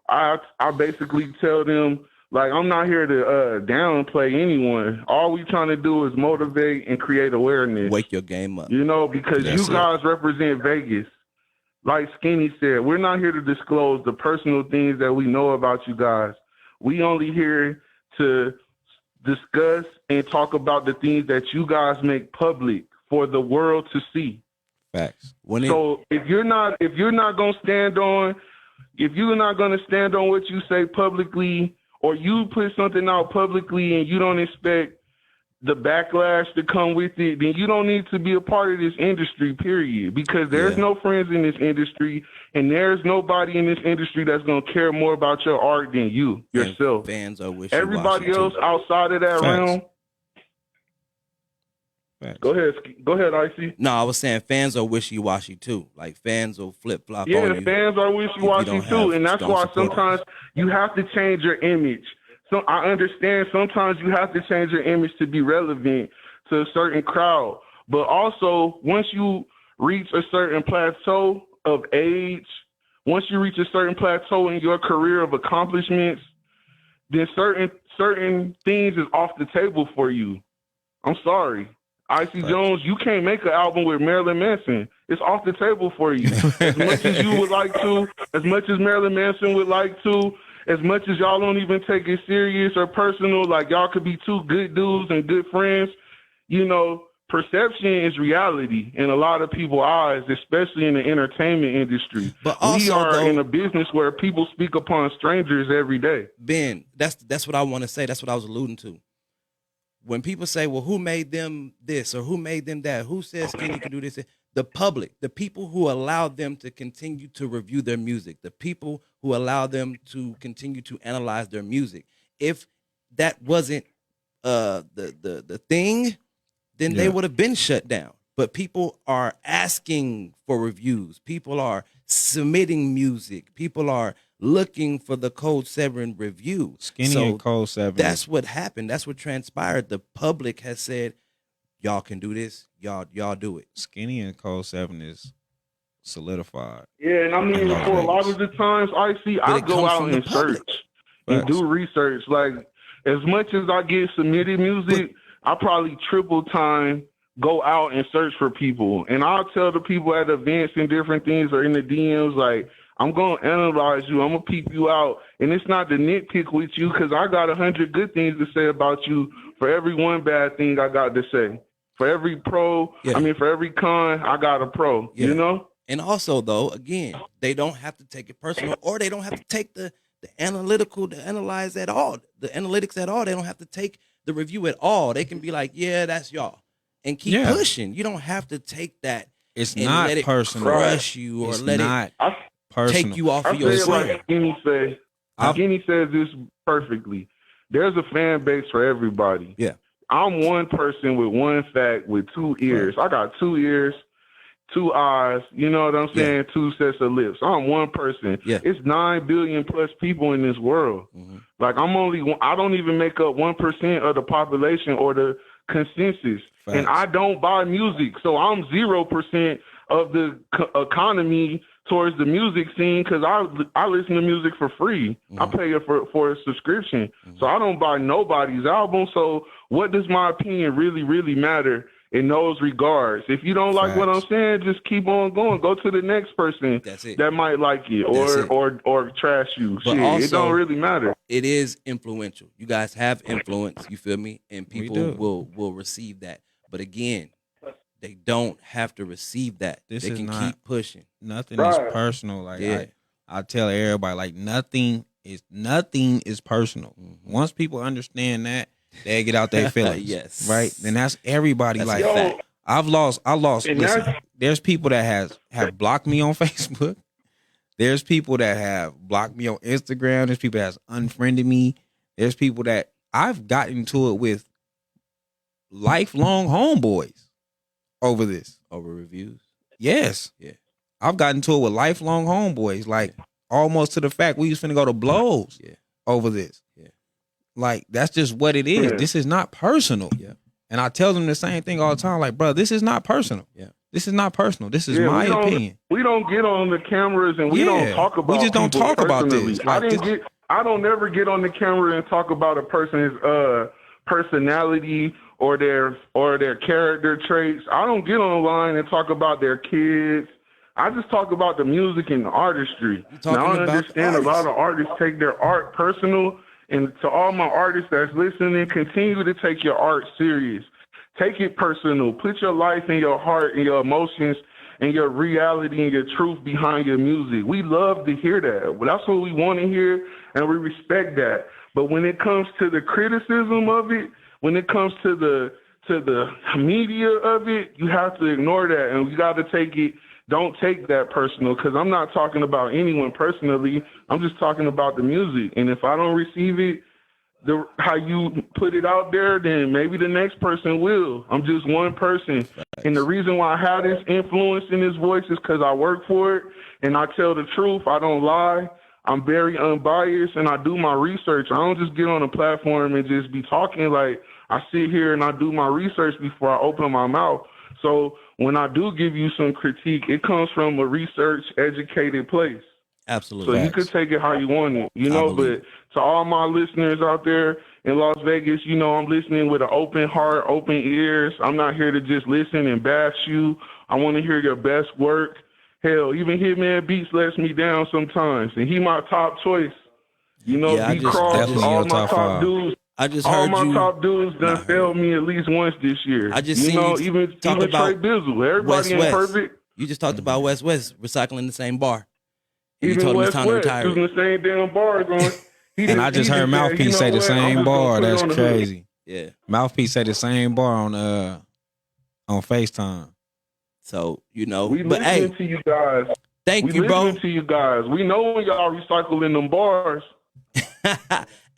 S3: I basically tell them like I'm not here to downplay anyone. All we trying to do is motivate and create awareness.
S11: Wake your game up.
S3: Because
S11: That's
S3: you
S11: it.
S3: guys represent Vegas. Like Skinny said, we're not here to disclose the personal things that we know about you guys. We only here to discuss and talk about the things that you guys make public for the world to see.
S12: Facts.
S3: So if you're not gonna stand on what you say publicly, or you put something out publicly and you don't expect the backlash to come with it, then you don't need to be a part of this industry, period. Because there's no friends in this industry, and there's nobody in this industry that's going to care more about your art than you, yourself.
S11: Fans are wishy-washy
S3: Everybody
S11: too.
S3: else outside of that
S12: Facts.
S3: realm.
S12: Facts.
S3: Go ahead, Icy.
S11: No, I was saying fans are wishy-washy too. Like fans will flip-flop
S3: Yeah,
S11: on
S3: the
S11: you.
S3: fans are
S11: if
S3: wishy-washy
S11: you don't
S3: too,
S11: have
S3: and that's
S11: strong
S3: why
S11: supporters.
S3: sometimes you have to change your image. So I understand sometimes you have to change your image to be relevant to a certain crowd. But also, once you reach a certain plateau of age, once you reach a certain plateau in your career of accomplishments, then certain things is off the table for you. I'm sorry. Icy Jones, you can't make an album with Marilyn Manson. It's off the table for you. As much as you would like to, as much as Marilyn Manson would like to,
S14: as much as y'all don't even take it serious or personal, like y'all could be two good dudes and good friends, you know, perception is reality in a lot of people's eyes, especially in the entertainment industry.
S11: But also,
S14: we are
S11: though,
S14: in a business where people speak upon strangers every day.
S11: Ben, that's what I want to say. That's what I was alluding to. When people say, well, who made them this or who made them that? Who says Skinny can do this? The public, the people who allow them to continue to review their music, the people who allow them to continue to analyze their music. If that wasn't the thing, then they would have been shut down. But people are asking for reviews. People are submitting music. People are looking for the Code 7 review.
S12: Skinny and Code 7.
S11: That's what happened. That's what transpired. The public has said, y'all can do this. Y'all do it.
S12: Skinny and Code 7 is solidified.
S14: Yeah, and I mean, for a lot of the times I go out and search and do research. Like, as much as I get submitted music, I probably triple time go out and search for people. And I'll tell the people at events and different things or in the DMs, like, I'm going to analyze you. I'm going to peep you out. And it's not to nitpick with you because I got 100 good things to say about you for every one bad thing I got to say. For every pro, for every con, I got a pro, you know?
S11: And also, though, again, they don't have to take it personal or they don't have to take the analytical to analyze at all, the analytics at all. They don't have to take the review at all. They can be like, yeah, that's y'all. And keep pushing. You don't have to take that.
S12: It's
S11: and
S12: not
S11: let it
S12: personal.
S11: Crush you or
S12: it's
S11: let
S12: not
S11: it
S12: personal.
S11: take you off of
S14: I
S11: your
S14: feel
S11: swing.
S14: like Skinny says this perfectly. There's a fan base for everybody.
S11: Yeah.
S14: I'm one person with one fact with two ears. I got 2 ears, 2 eyes, you know what I'm saying? 2 sets of lips. I'm one person.
S11: Yeah.
S14: It's 9 billion plus people in this world. Like I don't even make up 1% of the population or the consensus.
S12: Facts.
S14: And I don't buy music. So I'm 0% of the economy towards the music scene because I listen to music for free. I pay for a subscription. So I don't buy nobody's album. So what does my opinion really, really matter in those regards? If you don't like what I'm saying, just keep on going. Go to the next person that might like it or trash you.
S11: But
S14: Shit,
S11: also,
S14: it don't really matter.
S11: It is influential. You guys have influence, you feel me? And people will receive that. But again, they don't have to receive that. They can keep pushing.
S12: Nothing is personal. Like I tell everybody, like nothing is personal. Once people understand that, they get out their feelings.
S11: Yes.
S12: Right? Then that's everybody.
S11: That's
S12: like
S11: a fact.
S12: I lost.
S14: And
S12: Listen, there's people that have blocked me on Facebook. There's people that have blocked me on Instagram. There's people that has unfriended me. There's people that I've gotten into it with lifelong homeboys over this.
S11: Over reviews?
S12: Yes.
S11: Yeah.
S12: I've gotten into it with lifelong homeboys, like almost to the fact we was finna go to blows over this.
S11: Yeah.
S12: Like, that's just what it is.
S14: Yeah.
S12: This is not personal.
S11: Yeah.
S12: And I tell them the same thing all the time, like, bro, this is not personal.
S11: Yeah.
S12: This is not personal. This is my opinion.
S14: We don't get on the cameras and we don't talk about.
S12: We just don't
S14: people
S12: talk about
S14: personally.
S12: this. Like,
S14: I don't never get on the camera and talk about a person's personality or their character traits. I don't get online and talk about their kids. I just talk about the music and the artistry. Now I understand a lot of artists take their art personal, and to all my artists that's listening, continue to take your art serious. Take it personal. Put your life and your heart and your emotions and your reality and your truth behind your music. We love to hear that. Well, that's what we want to hear, and we respect that. But when it comes to the criticism of it, when it comes to the media of it, you have to ignore that, and you got to take it. Don't take that personal, because I'm not talking about anyone personally. I'm just talking about the music. And if I don't receive it, how you put it out there, then maybe the next person will. I'm just one person. And the reason why I have this influence in this voice is because I work for it, and I tell the truth. I don't lie. I'm very unbiased, and I do my research. I don't just get on a platform and just be talking. Like, I sit here and I do my research before I open my mouth. So when I do give you some critique, it comes from a research educated place.
S11: Absolutely.
S14: So you could take it how you want it, you know, but to all my listeners out there in Las Vegas, you know, I'm listening with an open heart, open ears. I'm not here to just listen and bash you. I want to hear your best work. Hell, even Hitman Beats lets me down sometimes, and he my top choice. You know,
S11: Yeah, I
S14: B
S11: just-
S14: Cross,
S12: definitely
S14: all
S12: your
S14: my
S12: top
S14: top
S12: five.
S14: dudes.
S11: I just
S14: All
S11: heard
S14: my
S11: you.
S14: top dudes done
S11: Not
S14: failed me at least once this year.
S11: I just
S14: you
S11: seen
S14: know,
S11: you
S14: even
S11: talk
S14: Trey
S11: about
S14: Bizzle. Everybody ain't perfect.
S11: You just talked about West recycling the same bar. And you
S14: Even
S11: told him it's
S14: West
S11: time to
S14: West
S11: retire.
S14: using the same damn bars on.
S12: And I just heard Mouthpiece say the same bar. That's crazy.
S11: Yeah.
S12: Mouthpiece say the same bar on FaceTime.
S11: So, you know,
S14: We
S11: but hey,
S14: listening to you guys.
S11: thank you, bro.
S14: We listening to you guys. We know when y'all recycling them bars.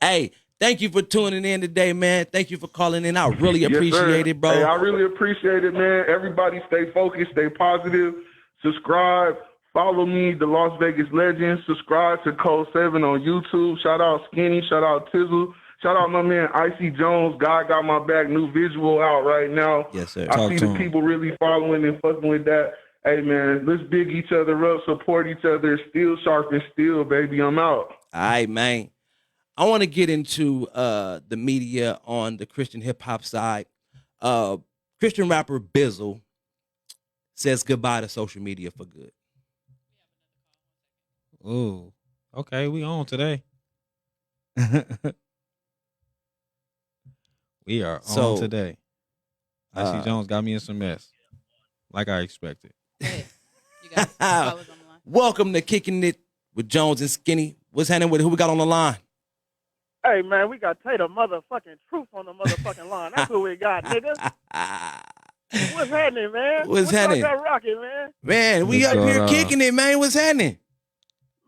S11: Hey, thank you for tuning in today, man. Thank you for calling in. I really
S14: Yes, sir.
S11: appreciate it, bro.
S14: Hey, I really appreciate it, man. Everybody stay focused, stay positive. Subscribe. Follow me, the Las Vegas Legend. Subscribe to Code 7 on YouTube. Shout out Skinny. Shout out Tizzle. Shout out my man Icy Jones. God got my back. New visual out right now.
S11: Yes, sir.
S14: I
S12: Talk
S14: see
S12: to
S14: the
S12: him.
S14: people really following and fucking with that. Hey, man, let's big each other up, support each other. Steel sharpen steel, baby. I'm out.
S11: All right, man. I want to get into the media on the Christian hip hop side. Christian rapper Bizzle says goodbye to social media for good.
S12: Ooh, okay, we on today. We are on today. Icy Jones got me in some mess, like I expected.
S11: Welcome to Kicking It with Jonez N Skinny. What's happening with who we got on the line?
S15: Hey, man, we got Tater motherfucking Truth on the motherfucking line. That's who we got, nigga. What's happening, man?
S11: What's happening?
S15: Got rocking, man?
S11: Man, we up here kicking it, man. What's happening?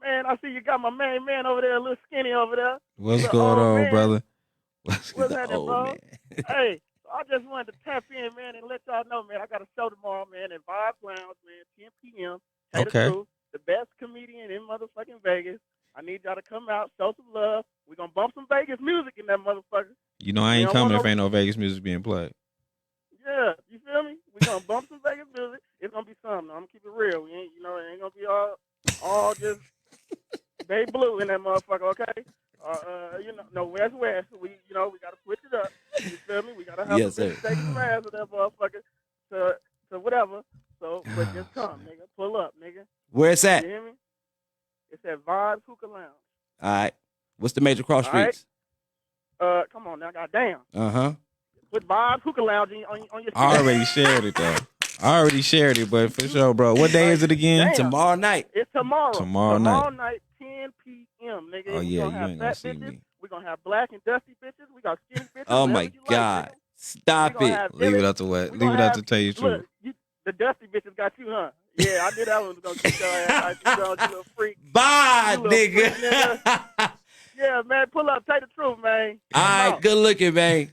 S15: Man, I see you got my main man over there, a little skinny over there.
S12: What's going on, brother?
S15: What's happening, bro? Hey, I just wanted to tap in, man, and let y'all know, man, I got a show tomorrow, man, at Vibes Lounge, man, 10 p.m. Tater
S12: Okay.
S15: Truth, the best comedian in motherfucking Vegas. I need y'all to come out, show some love. We're going to bump some Vegas music in that motherfucker.
S12: You know I ain't coming if ain't no Vegas music being played.
S15: Yeah, you feel me? We're going to bump some Vegas music. It's going to be something. I'm going to keep it real. We ain't, it ain't going to be all just Bay Blue in that motherfucker, okay? No West. We got to switch it up. You feel me? We got to have
S11: Yes,
S15: some
S11: sir.
S15: steak and fries with that motherfucker to whatever. So, but just come, nigga. Pull up, nigga.
S11: Where it's at?
S15: You hear me? It's at Vibes Hookah Lounge.
S11: All right. What's the major cross
S15: All right.
S11: streets?
S15: Come on now, goddamn.
S11: Uh-huh.
S15: Put Vibes Hookah Lounge on your
S12: I already shared it though. I already shared it, but for sure, bro. What day is it again?
S15: Damn.
S11: Tomorrow night.
S15: It's tomorrow.
S12: Tomorrow night.
S15: 10 p.m., nigga.
S12: Oh, yeah,
S15: We're gonna
S12: you
S15: have
S12: ain't gonna
S15: fat
S12: see
S15: bitches.
S12: me.
S15: We're gonna have black and dusty bitches. We got skinny bitches.
S11: Oh,
S15: whatever
S11: my
S15: you like,
S11: God.
S15: nigga.
S11: Stop
S15: We gonna
S11: it.
S15: have
S12: Leave it
S15: Billy.
S12: up to what?
S15: We
S12: Leave it
S15: gonna
S12: up to
S15: have-
S12: tell you the truth.
S15: Look, the dusty bitches got you, huh? Yeah, I knew that one was gonna get your ass. You little freak.
S11: Bye,
S15: You little
S11: nigga.
S15: freak, nigga. Yeah, man, pull up, take the truth, man.
S11: All
S15: I'm
S11: right,
S15: out.
S11: good looking, man.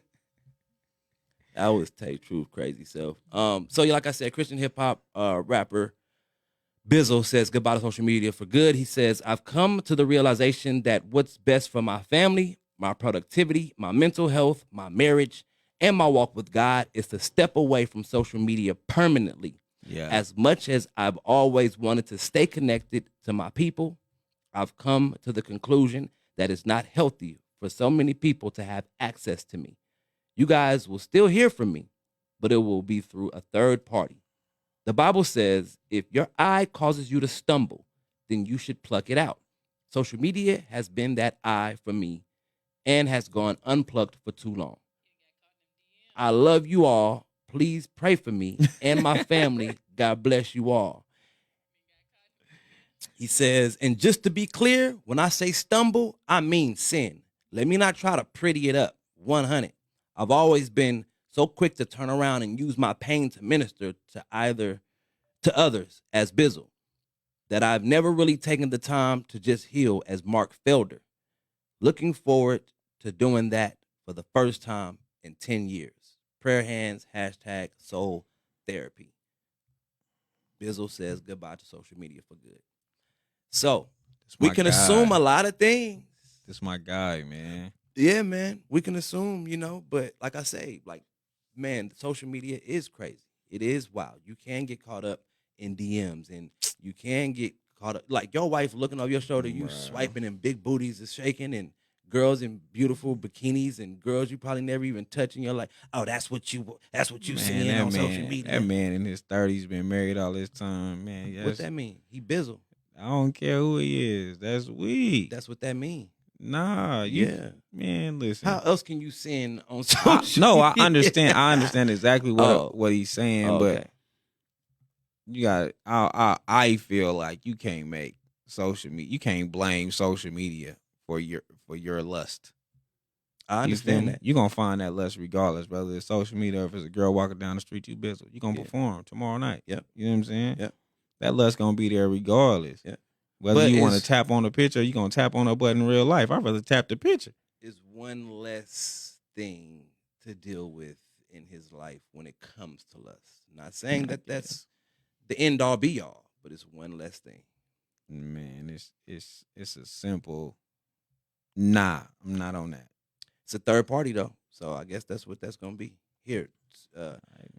S11: That was Tay Truth, crazy self. So like I said, Christian hip hop rapper Bizzle says goodbye to social media for good. He says, I've come to the realization that what's best for my family, my productivity, my mental health, my marriage, and my walk with God is to step away from social media permanently.
S12: Yeah.
S11: As much as I've always wanted to stay connected to my people, I've come to the conclusion that it's not healthy for so many people to have access to me. You guys will still hear from me, but it will be through a third party. The Bible says if your eye causes you to stumble, then you should pluck it out. Social media has been that eye for me and has gone unplugged for too long. I love you all. Please pray for me and my family. God bless you all. He says, and just to be clear, when I say stumble, I mean sin. Let me not try to pretty it up. 100. I've always been so quick to turn around and use my pain to minister to others as Bizzle that I've never really taken the time to just heal as Mark Felder. Looking forward to doing that for the first time in 10 years. Prayer hands, #soul therapy. Bizzle says goodbye to social media for good. So we
S12: my
S11: can
S12: guy.
S11: assume a lot of things.
S12: This my guy, man.
S11: Yeah, man. We can assume, but like I say, man, social media is crazy. It is wild. You can get caught up in DMs and you can get caught up. Like your wife looking over your shoulder, you swiping and big booties is shaking and girls in beautiful bikinis and girls you probably never even touch and you're like, oh, that's what you seeing on social media.
S12: That man in his 30s been married all this time, man. Yes.
S11: What that mean? He Bizzle.
S12: I don't care who he is. That's weak.
S11: That's what that mean.
S12: Nah, man, listen.
S11: How else can you sin on social?
S12: No, I understand. I understand exactly what he's saying,
S11: okay.
S12: but you got. I feel like you can't make social media. You can't blame social media for your lust.
S11: I understand that.
S12: You're gonna find that lust regardless, whether it's social media or if it's a girl walking down the street you bizzle. You're gonna perform tomorrow night.
S11: Yep.
S12: You know what I'm saying?
S11: Yep.
S12: That lust gonna be there regardless.
S11: Yep.
S12: Whether
S11: But
S12: you want to tap on the picture or you gonna tap on a button in real life. I'd rather tap the picture.
S11: It's one less thing to deal with in his life when it comes to lust. Not saying that that's the end all be all, but it's one less thing.
S12: Man, it's a simple. Nah, I'm not on that.
S11: It's a third party though, so I guess that's what that's gonna be. Here,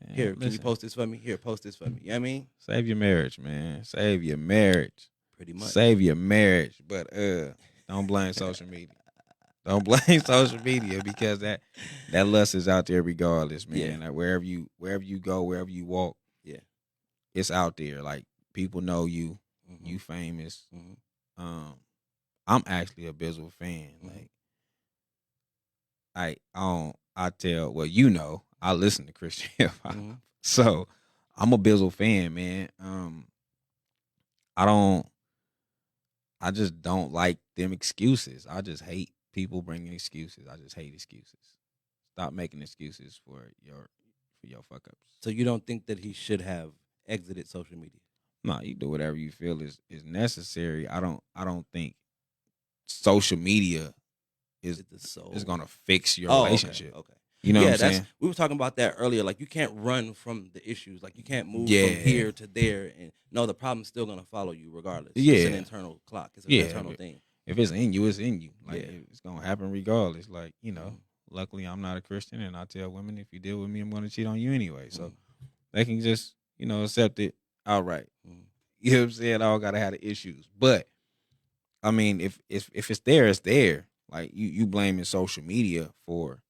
S11: here, can you post this for me? Here, post this for me. You know what I mean?
S12: Save your marriage, man. Save your marriage.
S11: Pretty much.
S12: Save your marriage, but don't blame social media. Don't blame social media because that lust is out there regardless, man.
S11: Yeah.
S12: Like wherever you go, wherever you walk, it's out there. Like people know you, you famous. I'm actually a Bizzle fan. Like I tell I listen to Christian hip hop, so I'm a Bizzle fan, man. I just don't like them excuses. I just hate people bringing excuses. I just hate excuses. Stop making excuses for your fuck ups.
S11: So you don't think that he should have exited social media?
S12: No, you do whatever you feel is necessary. I don't think social media is gonna fix your relationship.
S11: Okay.
S12: You know what I'm saying?
S11: We were talking about that earlier. Like you can't run from the issues. Like you can't move from here to there. And no, the problem's still gonna follow you regardless.
S12: Yeah.
S11: It's an internal clock. It's an internal thing.
S12: If it's in you, it's in you. Like it's gonna happen regardless. Like, luckily I'm not a Christian and I tell women if you deal with me, I'm gonna cheat on you anyway. So they can just, accept it outright. You know what I'm saying? I don't gotta have the issues. But I mean, if it's there, it's there. Like you blaming social media for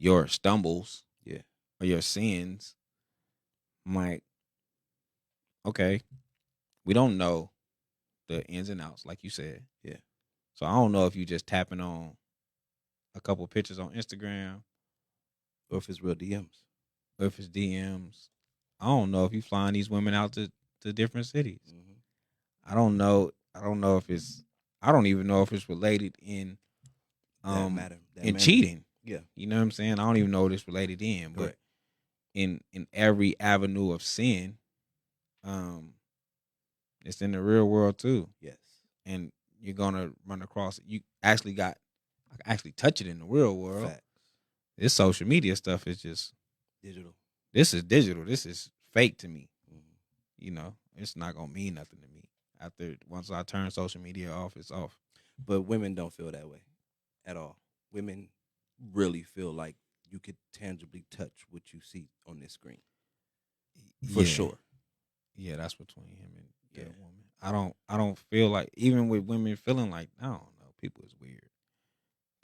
S12: your stumbles, or your sins. I'm like, okay, we don't know the ins and outs, like you said.
S11: Yeah.
S12: So I don't know if you just tapping on a couple pictures on Instagram,
S11: or if it's real DMs,
S12: or if it's DMs. I don't know if you flying these women out to different cities. I don't know. I don't know if it's. I don't even know if it's related in cheating.
S11: Yeah.
S12: You know what I'm saying? I don't even know what it's related in, but in every avenue of sin, it's in the real world too.
S11: Yes.
S12: And you're gonna run across it. You actually I can actually touch it in the real world.
S11: Facts.
S12: This social media stuff is just
S11: digital.
S12: This is digital. This is fake to me. It's not gonna mean nothing to me. Once I turn social media off, it's off.
S11: But women don't feel that way at all. Women really feel like you could tangibly touch what you see on this screen. For sure.
S12: Yeah, that's between him and the woman. I don't feel like, even with women feeling like, I don't know, people is weird.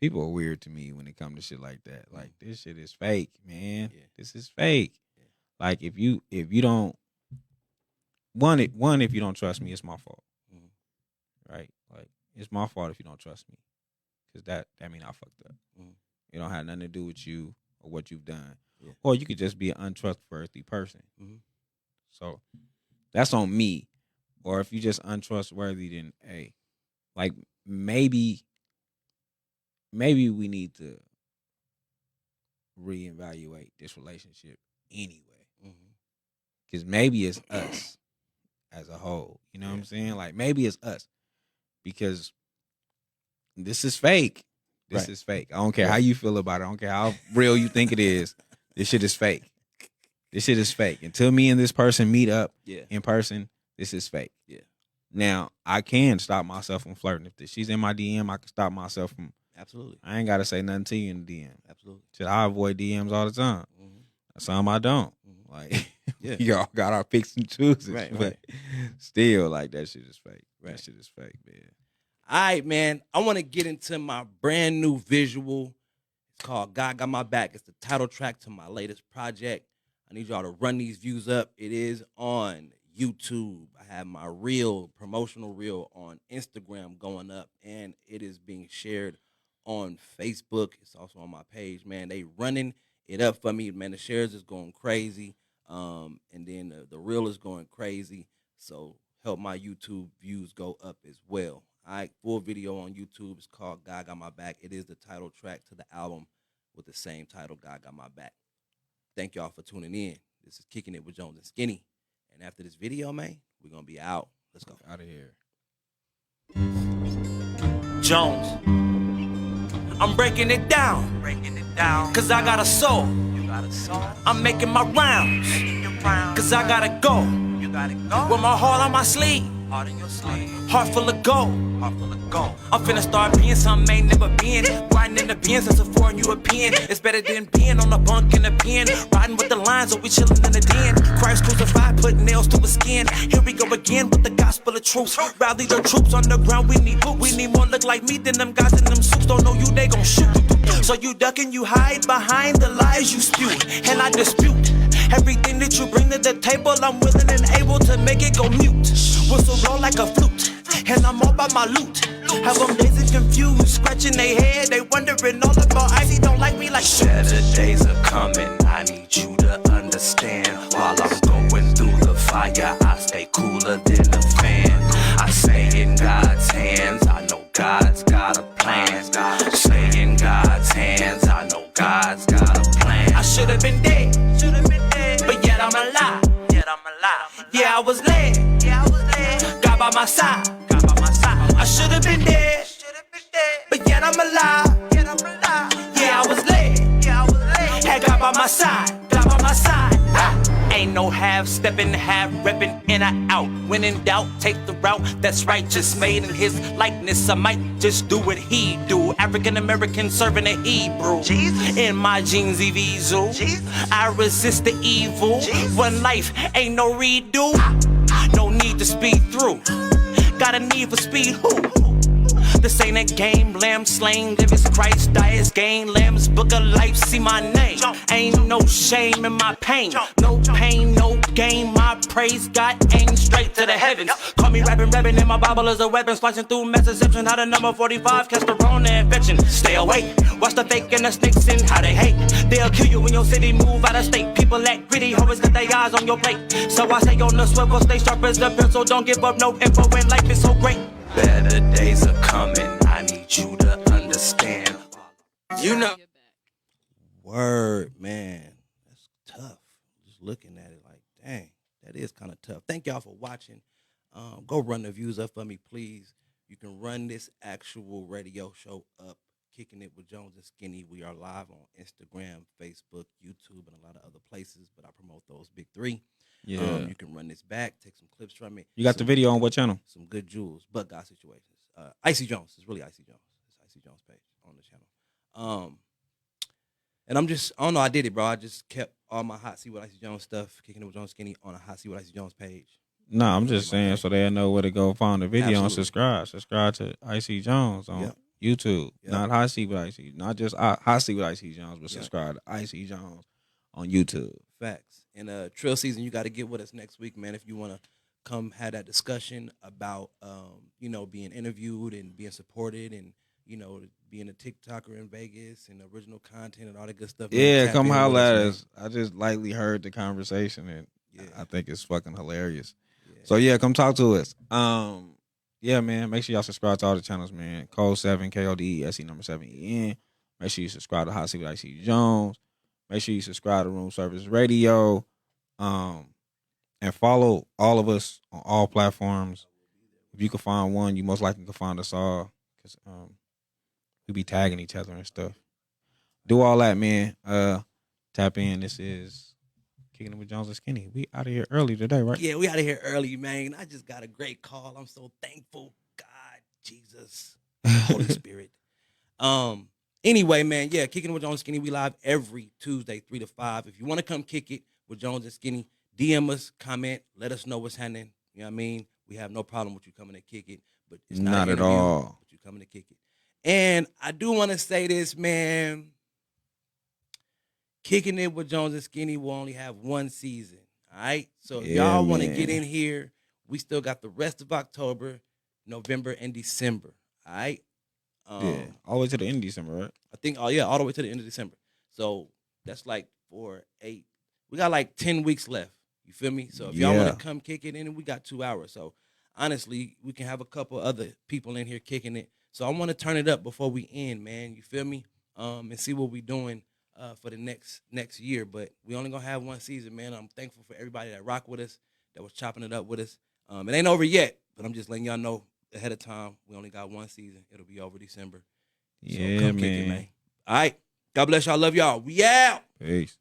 S12: People are weird to me when it comes to shit like that. Like, this shit is fake, man. Yeah. This is fake. Yeah. Like, if you don't, if you don't trust me, it's my fault. Right? Like, it's my fault if you don't trust me. Because that mean I fucked up. It don't have nothing to do with you or what you've done. Yeah. Or you could just be an untrustworthy person. So that's on me. Or if you just untrustworthy, then hey, like maybe we need to reevaluate this relationship anyway. Because maybe it's us as a whole. You know what I'm saying? Like maybe it's us. Because this is fake. This is fake. I don't care how you feel about it. I don't care how real you think it is. This shit is fake. This shit is fake. Until me and this person meet up in person, this is fake.
S11: Yeah.
S12: Now, I can stop myself from flirting. If she's in my DM, I can stop myself from.
S11: Absolutely.
S12: I ain't got to say nothing to you in the DM.
S11: Absolutely.
S12: Shit, I avoid DMs all the time. Some I don't. Like, y'all got our picks and chooses. But still, like, that shit is fake. That shit is fake, man.
S11: All right, man. I want to get into my brand new visual. It's called God Got My Back. It's the title track to my latest project. I need y'all to run these views up. It is on YouTube. I have my reel, promotional reel on Instagram going up, and it is being shared on Facebook. It's also on my page, man. They running it up for me, man. The shares is going crazy, and then the reel is going crazy. So help my YouTube views go up as well. All right, full video on YouTube. It's called God Got My Back. It is the title track to the album with the same title, God Got My Back. Thank y'all for tuning in. This is Kicking It with Jonez N Skinny. And after this video, man, we're going to be out. Let's go.
S12: Out of here.
S2: Jones. I'm breaking it down. Cause I got a soul. I'm making my rounds. Cause I gotta go. With my heart on my sleeve. Heart full of gold. I'm finna start being something I ain't never been. Riding in the Benz as a foreign European. It's better than being on a bunk in the pen. Riding with the lines or we chillin' in the den. Christ crucified, putting nails to his skin. Here we go again with the gospel of truth. Rally the troops on the ground, we need more look like me than them guys in them suits. Don't know you, they gon' shoot. So you duck and you hide behind the lies you spew. And I dispute everything that you bring to the table. I'm willing and able to make it go mute. Whistle blow like a flute, and I'm all by my loot. Have them dazed and confused, scratching their head. They wondering all about icy, don't like me like shit.
S8: Better days are coming, I need you to understand. While I'm going through the fire, I stay cooler than a fan. I stay in God's hands, I know God's got a plan. Stay in God's hands, I know God's got a plan.
S2: I should've been dead, but yet I'm alive. Yeah, I was led, God by my side. I should've been dead, but yet I'm alive. Yeah, I was led, had God by my side. Ain't no half stepping, half repping, in or out. When in doubt, take the route that's righteous, made in his likeness. I might just do what he do. African American serving a Hebrew. Jesus. In my jeans, Evisu. I resist the evil. One life, ain't no redo. No need to speed through. Got a need for speed, who? This ain't a game, lamb slain, live as Christ, die as gain, lamb's book of life, see my name. Ain't no shame in my pain, no pain, no gain, my praise, God aim straight to the heavens. Call me rapping, and my Bible is a weapon, slicing through mass deception, how the number 45, catch the wrong infection. Stay away, watch the fake and the snakes and how they hate. They'll kill you when your city move out of state. People act gritty, always got their eyes on your plate. So I stay on the swivel, stay sharp as a pencil, don't give up no info when life is so great.
S8: Better days are coming, I need you to understand.
S2: You know.
S11: Word, man. That's tough. Just looking at it like, dang, that is kind of tough. Thank y'all for watching. Go run the views up for me, please. You can run this actual radio show up, Kicking It with Jonez N Skinny. We are live on Instagram, Facebook, YouTube, and a lot of other places, but I promote those big three.
S12: Yeah.
S11: You can run this back, take some clips from it.
S12: You got the video on what channel?
S11: Some good jewels, but God situations. Icy Jones. It's really Icy Jones. It's Icy Jones page on the channel. And I'm just, I don't know, I did it, bro. I just kept all my Hot Seat with Icy Jones stuff, Kicking It with Jonez Skinny on a Hot Seat with Icy Jones page.
S12: No, I'm just saying so they'll know where to go find the video and
S11: Absolutely.
S12: subscribe to Icy Jones on YouTube. Not Hot Seat with Icy. Not just Hot Seat with Icy Jones, but subscribe to Icy Jones on YouTube.
S11: Facts. And Trill Season, you got to get with us next week, man, if you want to come have that discussion about, you know, being interviewed and being supported and, you know, being a TikToker in Vegas and original content and all that good stuff.
S12: Yeah,
S11: man,
S12: come holler at
S11: man.
S12: us. I just lightly heard the conversation and I think it's fucking hilarious.
S11: Yeah.
S12: So yeah, come talk to us. Yeah, man. Make sure y'all subscribe to all the channels, man. Code 7 KODESE number 7 EN. Make sure you subscribe to Hot Seat with Icy Jones. Make sure you subscribe to Room Service Radio. And follow all of us on all platforms. If you can find one, you most likely can find us all. Cause we be tagging each other and stuff. Do all that, man. Tap in. This is Kicking It with Jonez N Skinny. We out of here early today, right?
S11: Yeah, we out of here early, man. I just got a great call. I'm so thankful. God, Jesus, Holy Spirit. Anyway, man, yeah, Kicking It with Jonez N Skinny. We live every Tuesday, 3 to 5. If you want to come kick it with Jonez N Skinny, DM us, comment, let us know what's happening. You know what I mean? We have no problem with you coming to kick it, but it's not
S12: at all.
S11: But you coming to kick it. And I do want to say this, man. Kicking It with Jonez N Skinny will only have one season. All right. So if
S12: Yeah,
S11: y'all want to
S12: man.
S11: get in here, we still got the rest of October, November, and December. All right.
S12: Yeah, all the way to the end of December, right?
S11: I think, all the way to the end of December. So that's like 4, 8. We got like 10 weeks left. You feel me? So if y'all want to come kick it in, we got 2 hours. So honestly, we can have a couple other people in here kicking it. So I want to turn it up before we end, man. You feel me? And see what we doing for the next year. But we only gonna have one season, man. I'm thankful for everybody that rock with us, that was chopping it up with us. It ain't over yet, but I'm just letting y'all know ahead of time. We only got one season. It'll be over December. So
S12: Yeah,
S11: come kick
S12: man.
S11: it, man. All right. God bless y'all. Love y'all. We out.
S12: Peace.